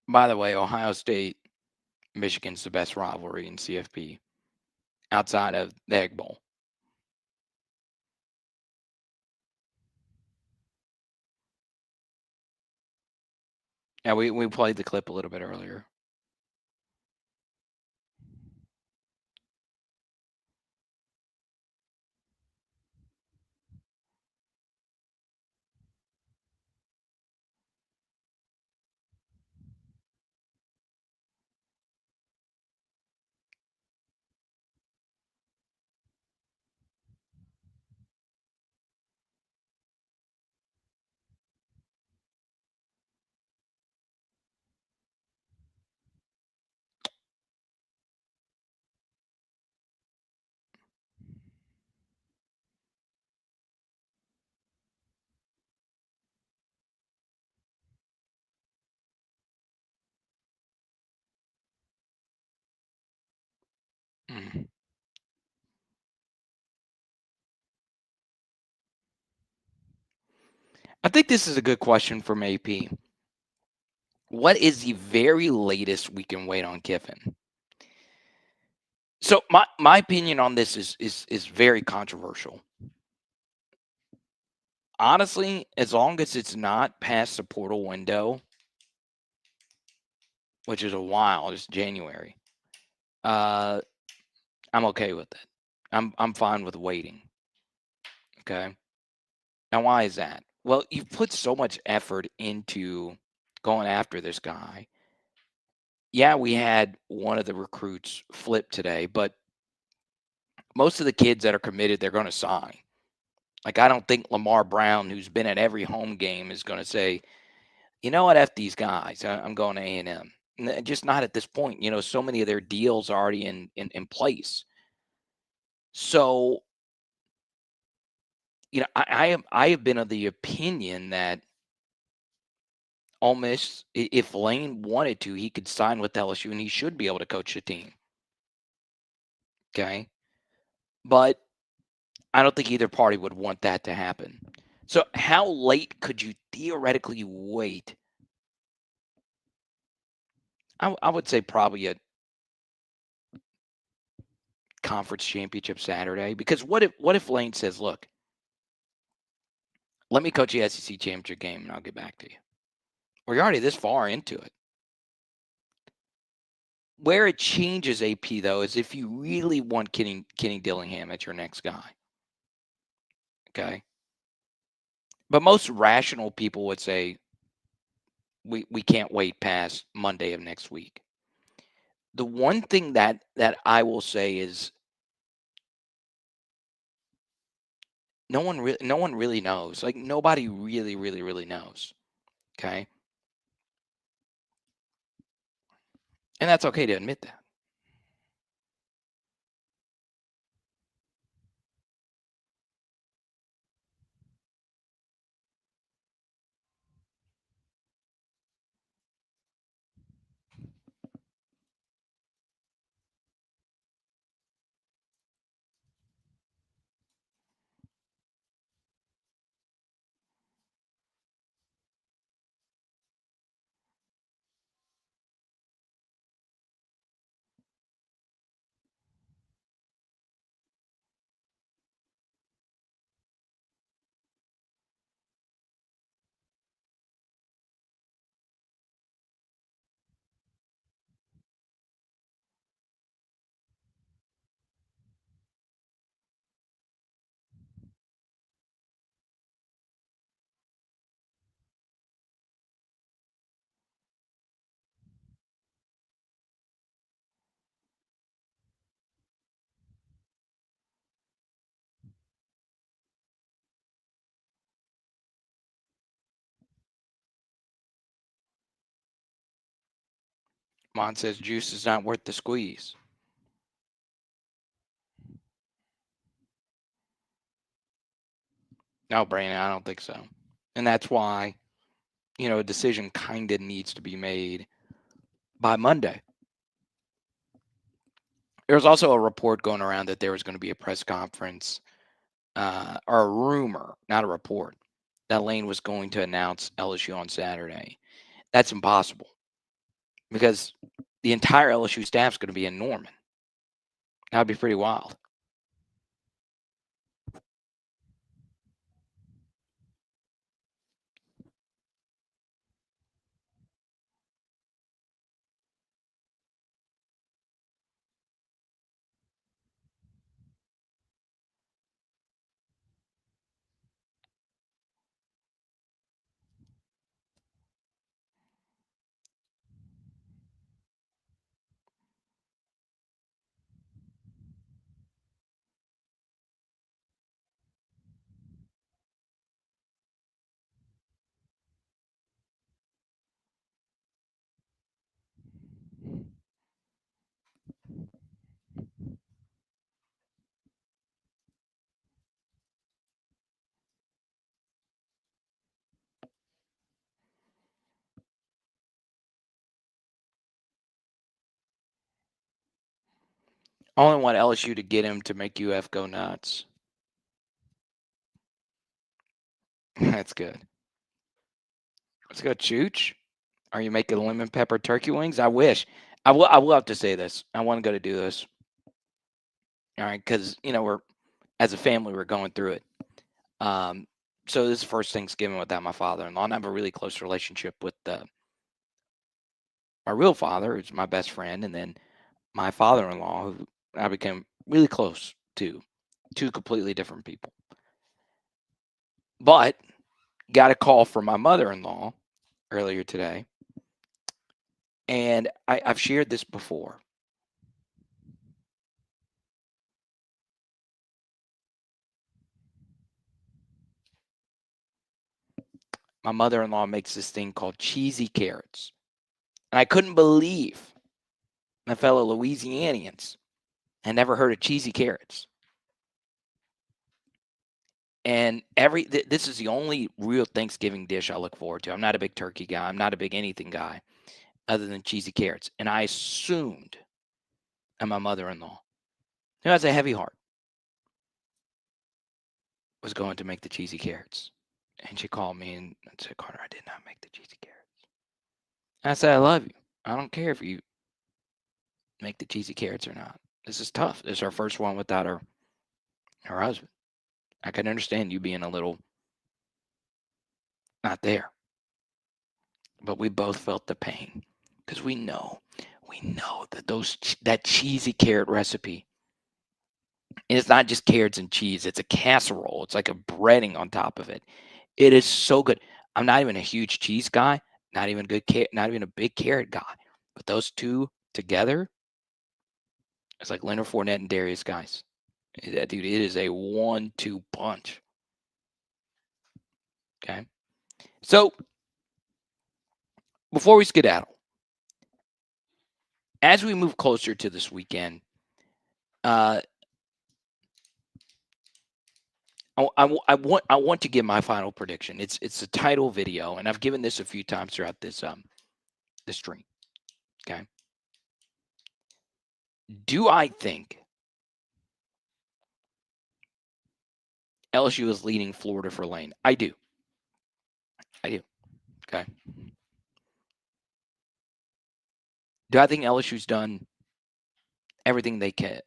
By the way, Ohio State, Michigan's the best rivalry in CFP outside of the Egg Bowl. Yeah, we played the clip a little bit earlier. Hmm. I think this is a good question from AP. What is the very latest we can wait on Kiffin? So my opinion on this is very controversial. Honestly, as long as it's not past the portal window, which is a while, it's January, I'm okay with it. I'm fine with waiting. Okay. Now, why is that? Well, you've put so much effort into going after this guy. Yeah, we had one of the recruits flip today, but most of the kids that are committed, they're going to sign. Like, I don't think Lamar Brown, who's been at every home game, is going to say, you know what, F these guys. I'm going to A&M. Just not at this point. So many of their deals are already in place. So, I have been of the opinion that Ole Miss, if Lane wanted to, he could sign with LSU and he should be able to coach the team. Okay. But I don't think either party would want that to happen. So how late could you theoretically wait? I would say probably a conference championship Saturday, because what if Lane says, look, let me coach the SEC championship game and I'll get back to you. Or you're already this far into it. Where it changes, AP, though, is if you really want Kenny Dillingham as your next guy. Okay. But most rational people would say we can't wait past Monday of next week. The one thing that I will say is no one really knows. Like, nobody really knows. Okay. And that's okay to admit that. Mon says juice is not worth the squeeze. No, Brandon, I don't think so. And that's why, a decision kind of needs to be made by Monday. There was also a report going around that there was going to be a press conference, or a rumor, not a report, that Lane was going to announce LSU on Saturday. That's impossible because the entire LSU staff is going to be in Norman. That would be pretty wild. I only want LSU to get him to make UF go nuts. That's good. Let's go, Chooch. Are you making lemon pepper turkey wings? I wish. I will have to say this. I want to go to do this. All right, because we're as a family we're going through it. So this is the first Thanksgiving without my father-in-law, and I have a really close relationship with my real father, who's my best friend, and then my father-in-law, who I became really close to. Two completely different people. But got a call from my mother-in-law earlier today, and I've shared this before. My mother-in-law makes this thing called cheesy carrots. And I couldn't believe my fellow Louisianians had never heard of cheesy carrots. And this is the only real Thanksgiving dish I look forward to. I'm not a big turkey guy. I'm not a big anything guy other than cheesy carrots. And I assumed that my mother-in-law, who has a heavy heart, was going to make the cheesy carrots. And she called me and said, Carter, I did not make the cheesy carrots. And I said, I love you. I don't care if you make the cheesy carrots or not. This is tough. This is our first one without her husband. I can understand you being a little not there. But we both felt the pain because we know that that cheesy carrot recipe, and it's not just carrots and cheese, it's a casserole. It's like a breading on top of it. It is so good. I'm not even a huge cheese guy, not even a big carrot guy. But those two together, it's like Leonard Fournette and Darius Guice. That dude, it is a 1-2 punch. Okay. So before we skedaddle, as we move closer to this weekend, I want to give my final prediction. It's a title video, and I've given this a few times throughout this stream. Okay. Do I think LSU is leading Florida for Lane? I do. Okay. Do I think LSU's done everything they can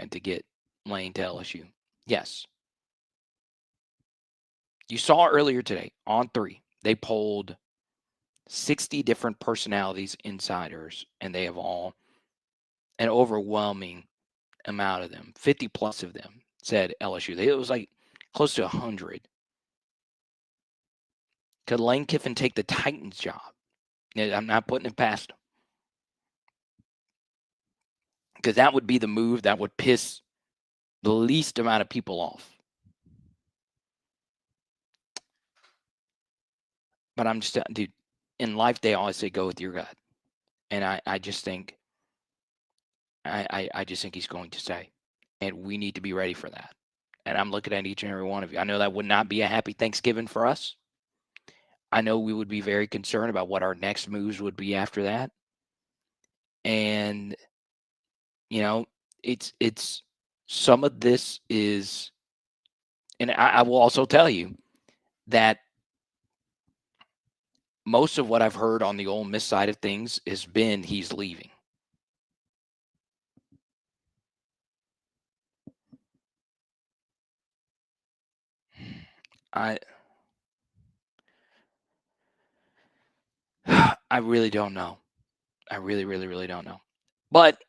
to get Lane to LSU? Yes. You saw earlier today on 3, they polled 60 different personalities, insiders, and they have all, an overwhelming amount of them, 50 plus of them, said LSU. It was like close to 100. Could Lane Kiffin take the Titans job? I'm not putting it past him. Because that would be the move that would piss the least amount of people off. But I'm just, dude, in life, they always say go with your gut. And I just think, I just think he's going to say, and we need to be ready for that. And I'm looking at each and every one of you. I know that would not be a happy Thanksgiving for us. I know we would be very concerned about what our next moves would be after that. And, it's some of this is, and I will also tell you that most of what I've heard on the Ole Miss side of things has been he's leaving. I really don't know. I really, really, really don't know. But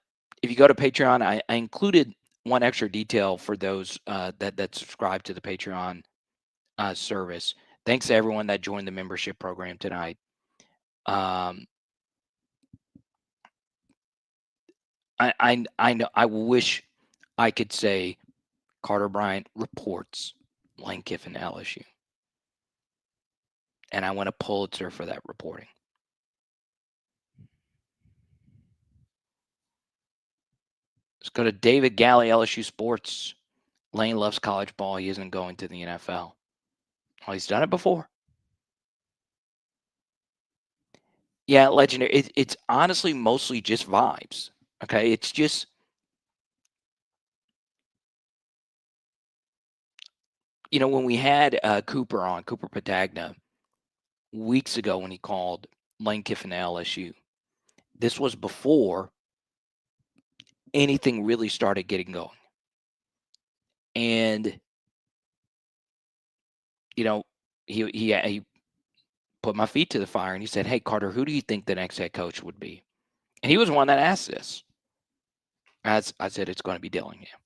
if you go to Patreon, I included one extra detail for those that subscribe to the Patreon service. Thanks to everyone that joined the membership program tonight. I know. I wish I could say Carter Bryant reports Lane Kiffin LSU, and I want a Pulitzer for that reporting. Let's go to David Galley, LSU Sports. Lane loves college ball. He isn't going to the NFL. Well, he's done it before. Yeah, legendary. It's honestly mostly just vibes. Okay, it's just when we had Cooper Patagna, weeks ago when he called Lane Kiffin to LSU, this was before anything really started getting going. And, he put my feet to the fire and he said, "Hey, Carter, who do you think the next head coach would be?" And he was one that asked this. I said, "It's going to be Dillingham."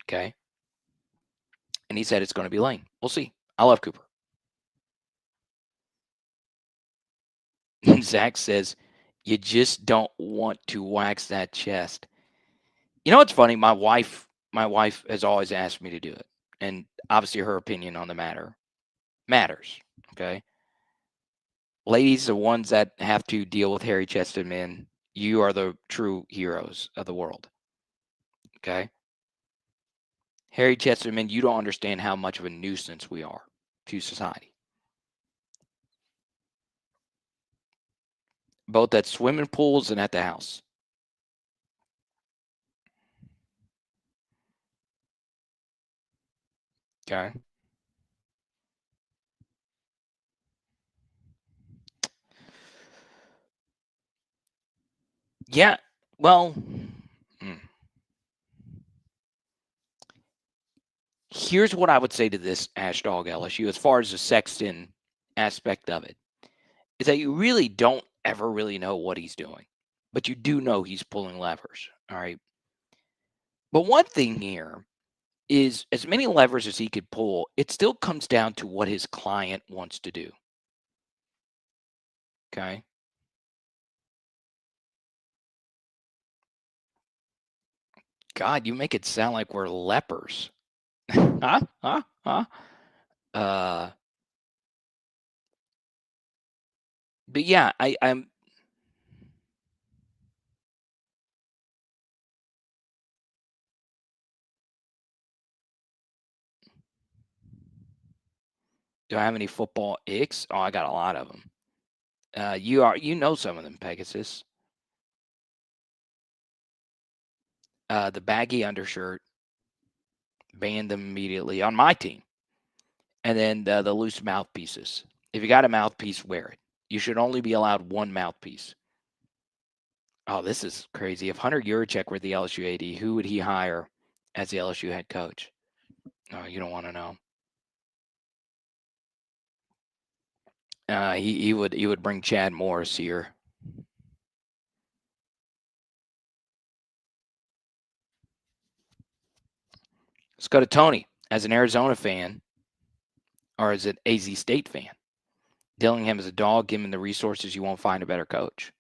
Okay. And he said, "It's going to be Lane." We'll see. I love Cooper. And Zach says, "You just don't want to wax that chest." You know what's funny? My wife has always asked me to do it. And obviously her opinion on the matter matters. Okay. Ladies, the ones that have to deal with hairy-chested men, you are the true heroes of the world. Okay. Hairy-chested men, you don't understand how much of a nuisance we are to society. Both at swimming pools and at the house. Okay. Yeah. Well, here's what I would say to this Ashdog LSU as far as the Sexton aspect of it, is that you really don't ever really know what he's doing, but you do know he's pulling levers. All right. But one thing here is, as many levers as he could pull, it still comes down to what his client wants to do. Okay. God, you make it sound like we're lepers. Huh? But yeah, I'm. Do I have any football icks? Oh, I got a lot of them. You know some of them, Pegasus. The baggy undershirt, banned them immediately on my team. And then the loose mouthpieces. If you got a mouthpiece, wear it. You should only be allowed one mouthpiece. Oh, this is crazy. If Hunter Yurachek were the LSU AD, who would he hire as the LSU head coach? Oh, you don't want to know. He would bring Chad Morris here. Let's go to Tony. As an Arizona fan, or as an AZ State fan, Dillingham is a dog. Give him the resources, you won't find a better coach.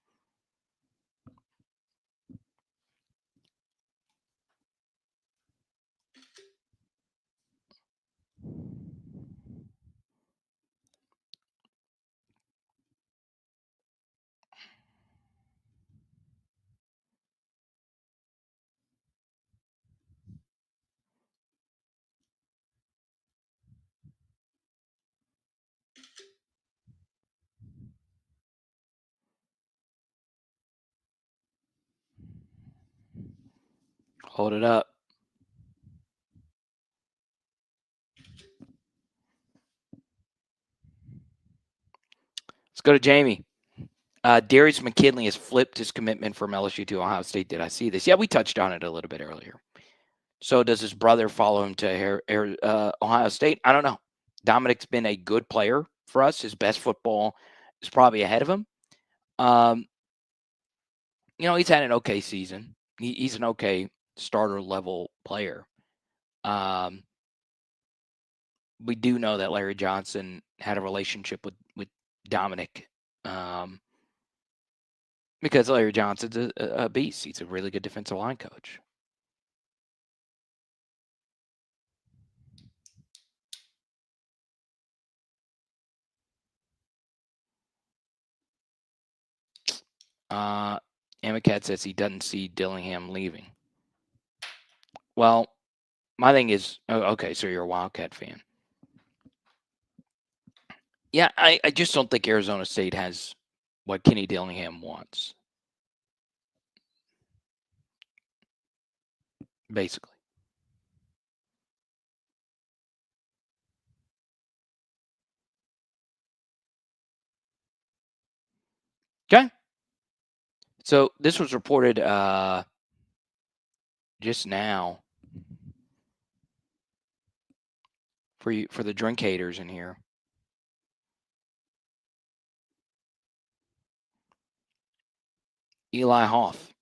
Hold it up. Let's go to Jamie. Darius McKinley has flipped his commitment from LSU to Ohio State. Did I see this? Yeah, we touched on it a little bit earlier. So does his brother follow him to Ohio State? I don't know. Dominic's been a good player for us. His best football is probably ahead of him. He's had an okay season. He's an okay starter level player. We do know that Larry Johnson had a relationship with Dominic because Larry Johnson's a beast. He's a really good defensive line coach. Amicat says he doesn't see Dillingham leaving. Well, my thing is, okay, so you're a Wildcat fan. Yeah, I just don't think Arizona State has what Kenny Dillingham wants. Basically. So this was reported just now for the drink haters in here. Eli Hoff.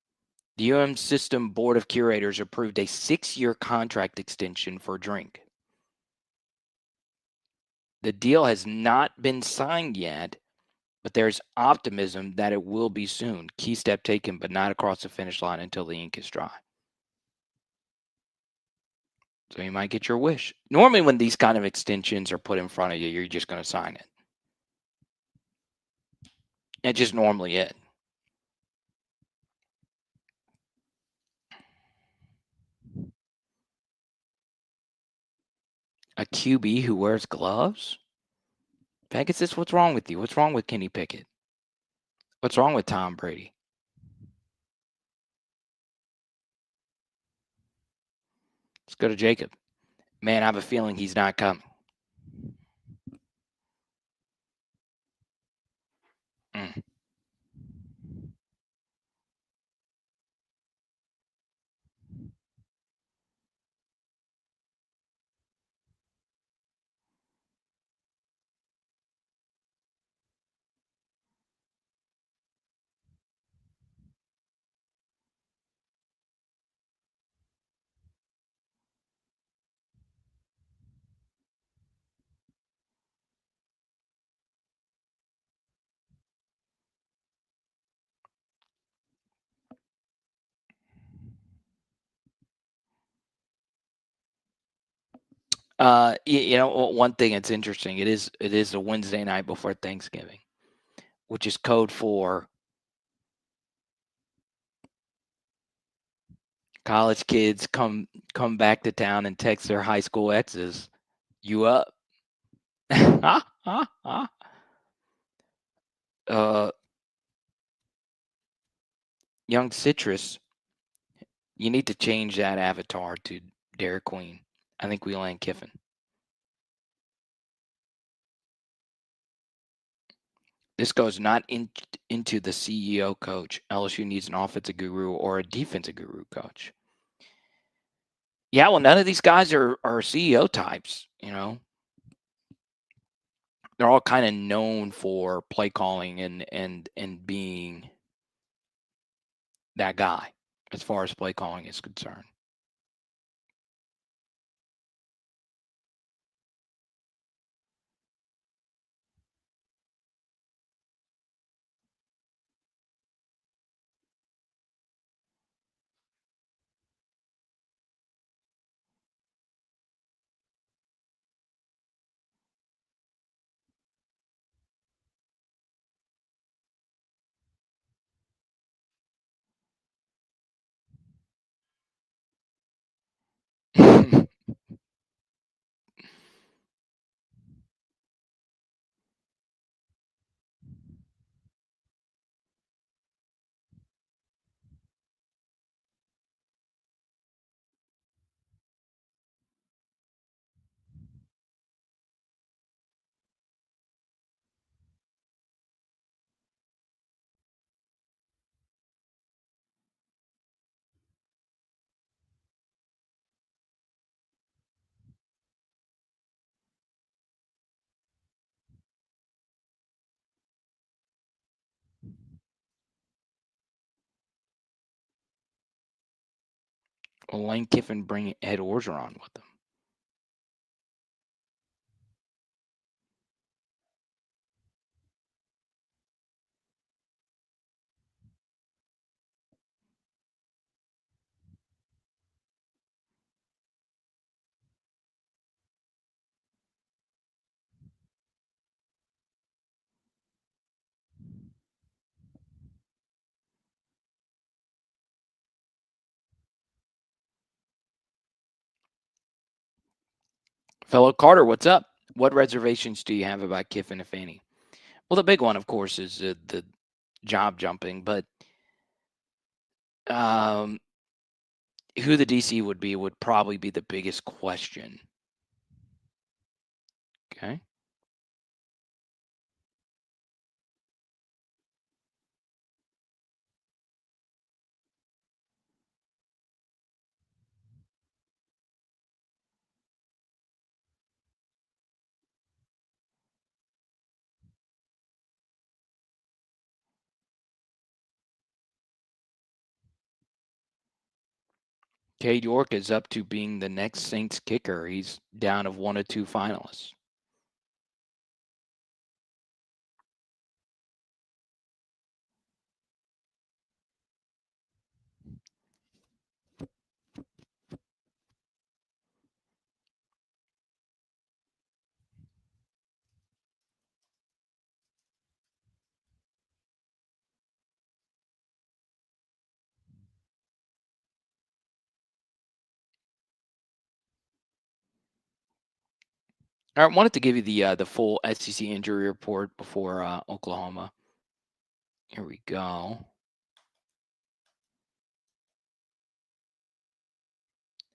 The UM System Board of Curators approved a 6-year contract extension for Drink. The deal has not been signed yet, but there's optimism that it will be soon. Key step taken, but not across the finish line until the ink is dry. So you might get your wish. Normally when these kind of extensions are put in front of you, you're just going to sign it. That's just normally it. A QB who wears gloves? Pegasus, what's wrong with you? What's wrong with Kenny Pickett? What's wrong with Tom Brady? Let's go to Jacob. Man, I have a feeling he's not coming. One thing that's interesting, it is a Wednesday night before Thanksgiving, which is code for college kids come back to town and text their high school exes, "You up?" Young Citrus, you need to change that avatar to Dairy Queen. I think we Lane Kiffin. This goes not into the CEO coach. LSU needs an offensive guru or a defensive guru coach. Yeah, well, none of these guys are CEO types, They're all kind of known for play calling and being that guy as far as play calling is concerned. Well, Lane Kiffin bring Ed Orgeron with them. Fellow Carter, what's up? What reservations do you have about Kiffin, if any? Well, the big one, of course, is the job jumping, but who the DC would be would probably be the biggest question. Okay. Cade York is up to being the next Saints kicker. He's down of 1 of 2 finalists. All right, I wanted to give you the full SEC injury report before Oklahoma. Here we go.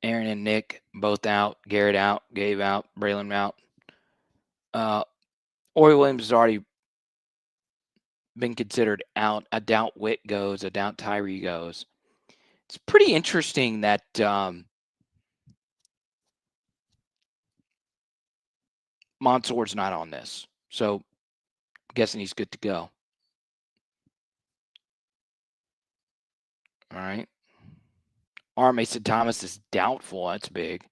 Aaron and Nick both out. Garrett out. Gabe out. Braylon out. Ori Williams has already been considered out. I doubt Witt goes. I doubt Tyree goes. It's pretty interesting that Monsoor's not on this. So I'm guessing he's good to go. All right. R. Mason Thomas is doubtful. That's big.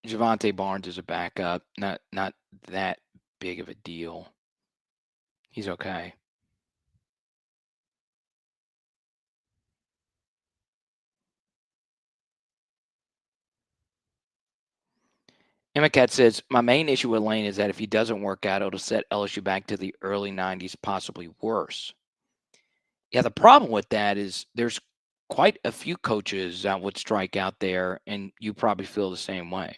Javante Barnes is a backup. Not that big of a deal. He's okay. Emma Cat says, my main issue with Lane is that if he doesn't work out, it'll set LSU back to the early 90s, possibly worse. Yeah, the problem with that is there's quite a few coaches that would strike out there, and you probably feel the same way.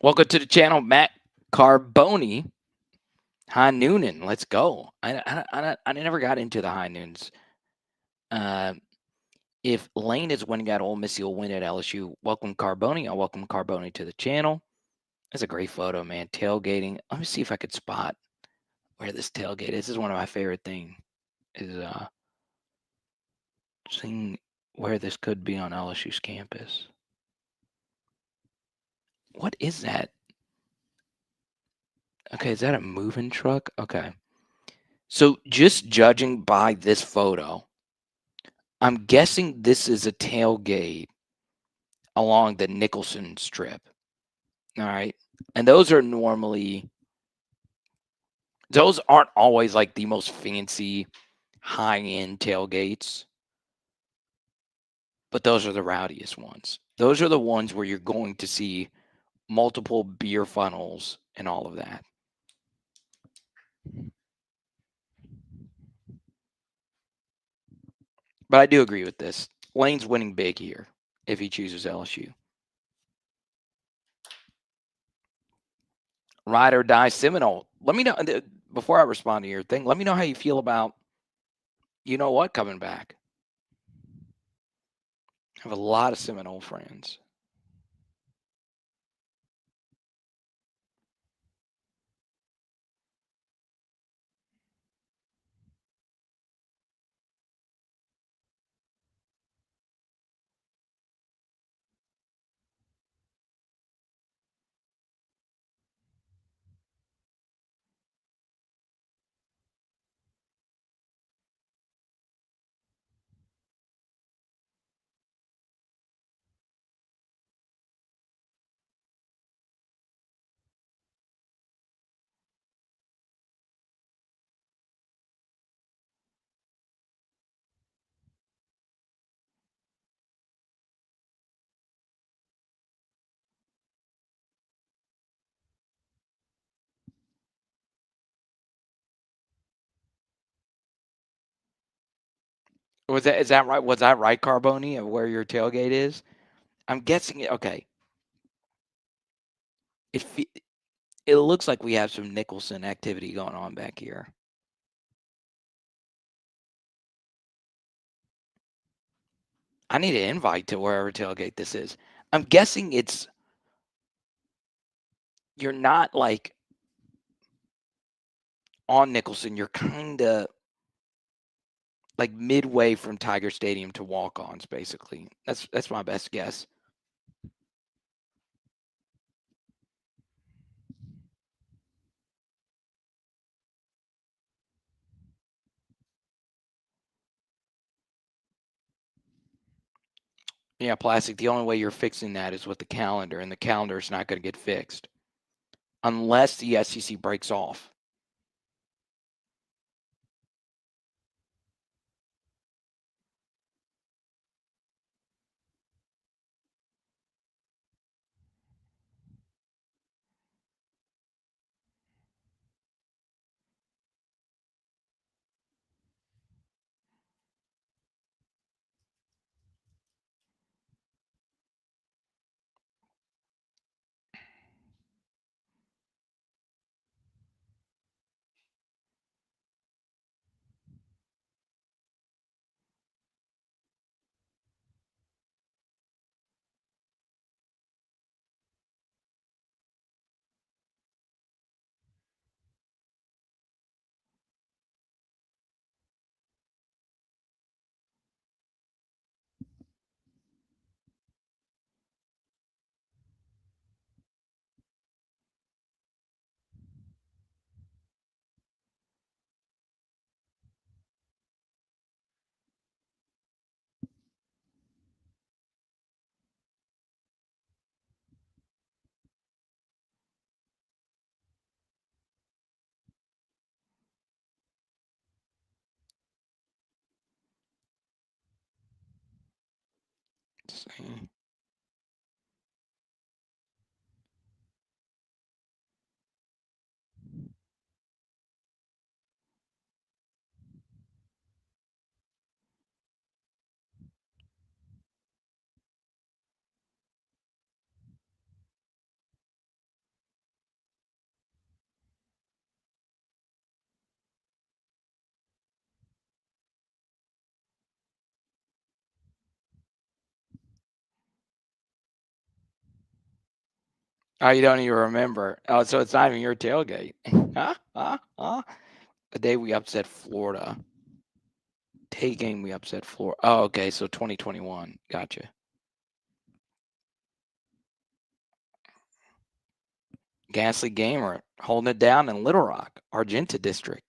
Welcome to the channel, Matt Carboni. High Noonan, let's go. I never got into the high noons. If Lane is winning at Ole Miss, he'll win at LSU. Welcome Carboni. I welcome Carboni to the channel. That's a great photo, man. Tailgating. Let me see if I could spot where this tailgate is. This is one of my favorite things. Is seeing where this could be on LSU's campus. What is that? Okay, is that a moving truck? Okay. So just judging by this photo, I'm guessing this is a tailgate along the Nicholson strip. All right. And those aren't always like the most fancy high-end tailgates, but those are the rowdiest ones. Those are the ones where you're going to see multiple beer funnels and all of that. But I do agree with this. Lane's winning big here if he chooses LSU. Ride or die Seminole. Let me know, before I respond to your thing, let me know how you feel about, you know what, coming back. I have a lot of Seminole friends. Is that right? Was that right, Carboni, of where your tailgate is? I'm guessing it. Okay. It looks like we have some Nicholson activity going on back here. I need an invite to wherever tailgate this is. I'm guessing you're not like on Nicholson. You're kind of like midway from Tiger Stadium to walk-ons, basically. That's my best guess. Yeah, Plastic, the only way you're fixing that is with the calendar, and the calendar is not going to get fixed unless the SEC breaks off. Let's see. Oh, you don't even remember. Oh, so it's not even your tailgate. The day we upset Florida. Day game we upset Florida. Oh, okay. So 2021. Gotcha. Ghastly Gamer holding it down in Little Rock, Argenta District.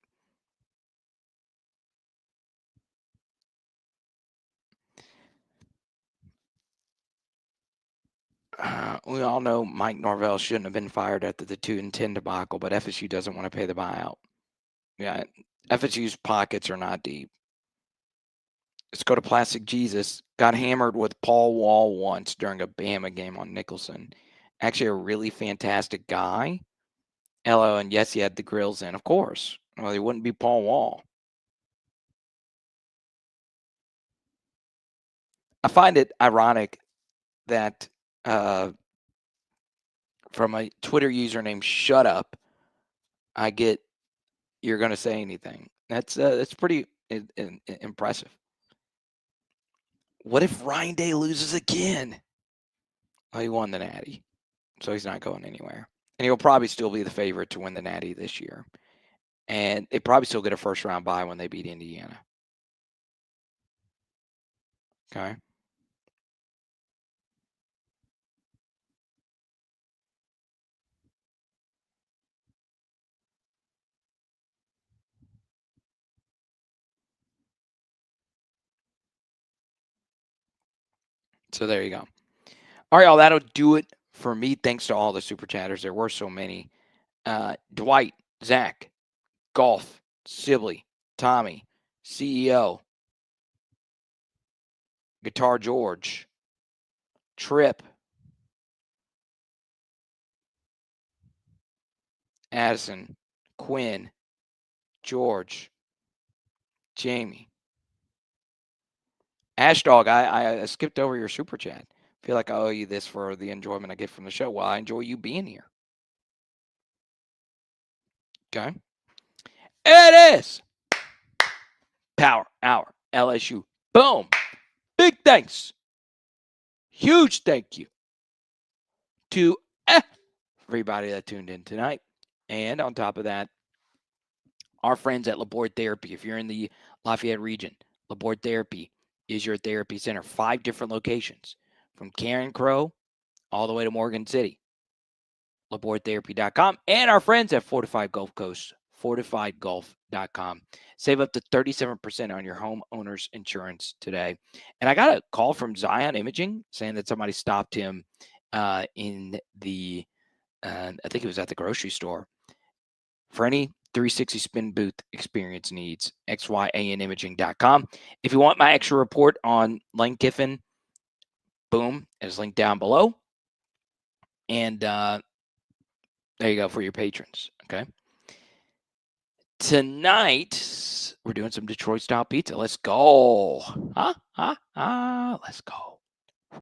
We all know Mike Norvell shouldn't have been fired after the 2-10 debacle, but FSU doesn't want to pay the buyout. Yeah, FSU's pockets are not deep. Let's go to Plastic Jesus. Got hammered with Paul Wall once during a Bama game on Nicholson. Actually, a really fantastic guy. LO, and yes, he had the grills in, of course. Well, he wouldn't be Paul Wall. I find it ironic that from a Twitter user named Shut Up, I get you're going to say anything. That's pretty impressive. What if Ryan Day loses again? Oh, he won the Natty, so he's not going anywhere. And he'll probably still be the favorite to win the Natty this year. And they probably still get a first-round bye when they beat Indiana. Okay. So there you go. All right, y'all, that'll do it for me. Thanks to all the super chatters. There were so many. Dwight, Zach, Golf, Sibley, Tommy, CEO, Guitar George, Trip, Addison, Quinn, George, Jamie, Ashdog, I skipped over your super chat. Feel like I owe you this for the enjoyment I get from the show. Well, I enjoy you being here. Okay. It is Power Hour LSU. Boom. Big thanks. Huge thank you to everybody that tuned in tonight. And on top of that, our friends at Laborde Therapy. If you're in the Lafayette region, Laborde Therapy is your therapy center. 5 different locations from Karen Crow all the way to Morgan City. LabordeTherapy.com. And our friends at Fortified Gulf Coast, FortifiedGulf.com. Save up to 37% on your homeowner's insurance today. And I got a call from Zion Imaging saying that somebody stopped him in the, I think it was at the grocery store. For any 360 spin booth experience needs, xyanimaging.com. If you want my extra report on Lane Kiffin, boom, it's linked down below. And there you go for your patrons, okay? Tonight, we're doing some Detroit-style pizza. Let's go. Let's go.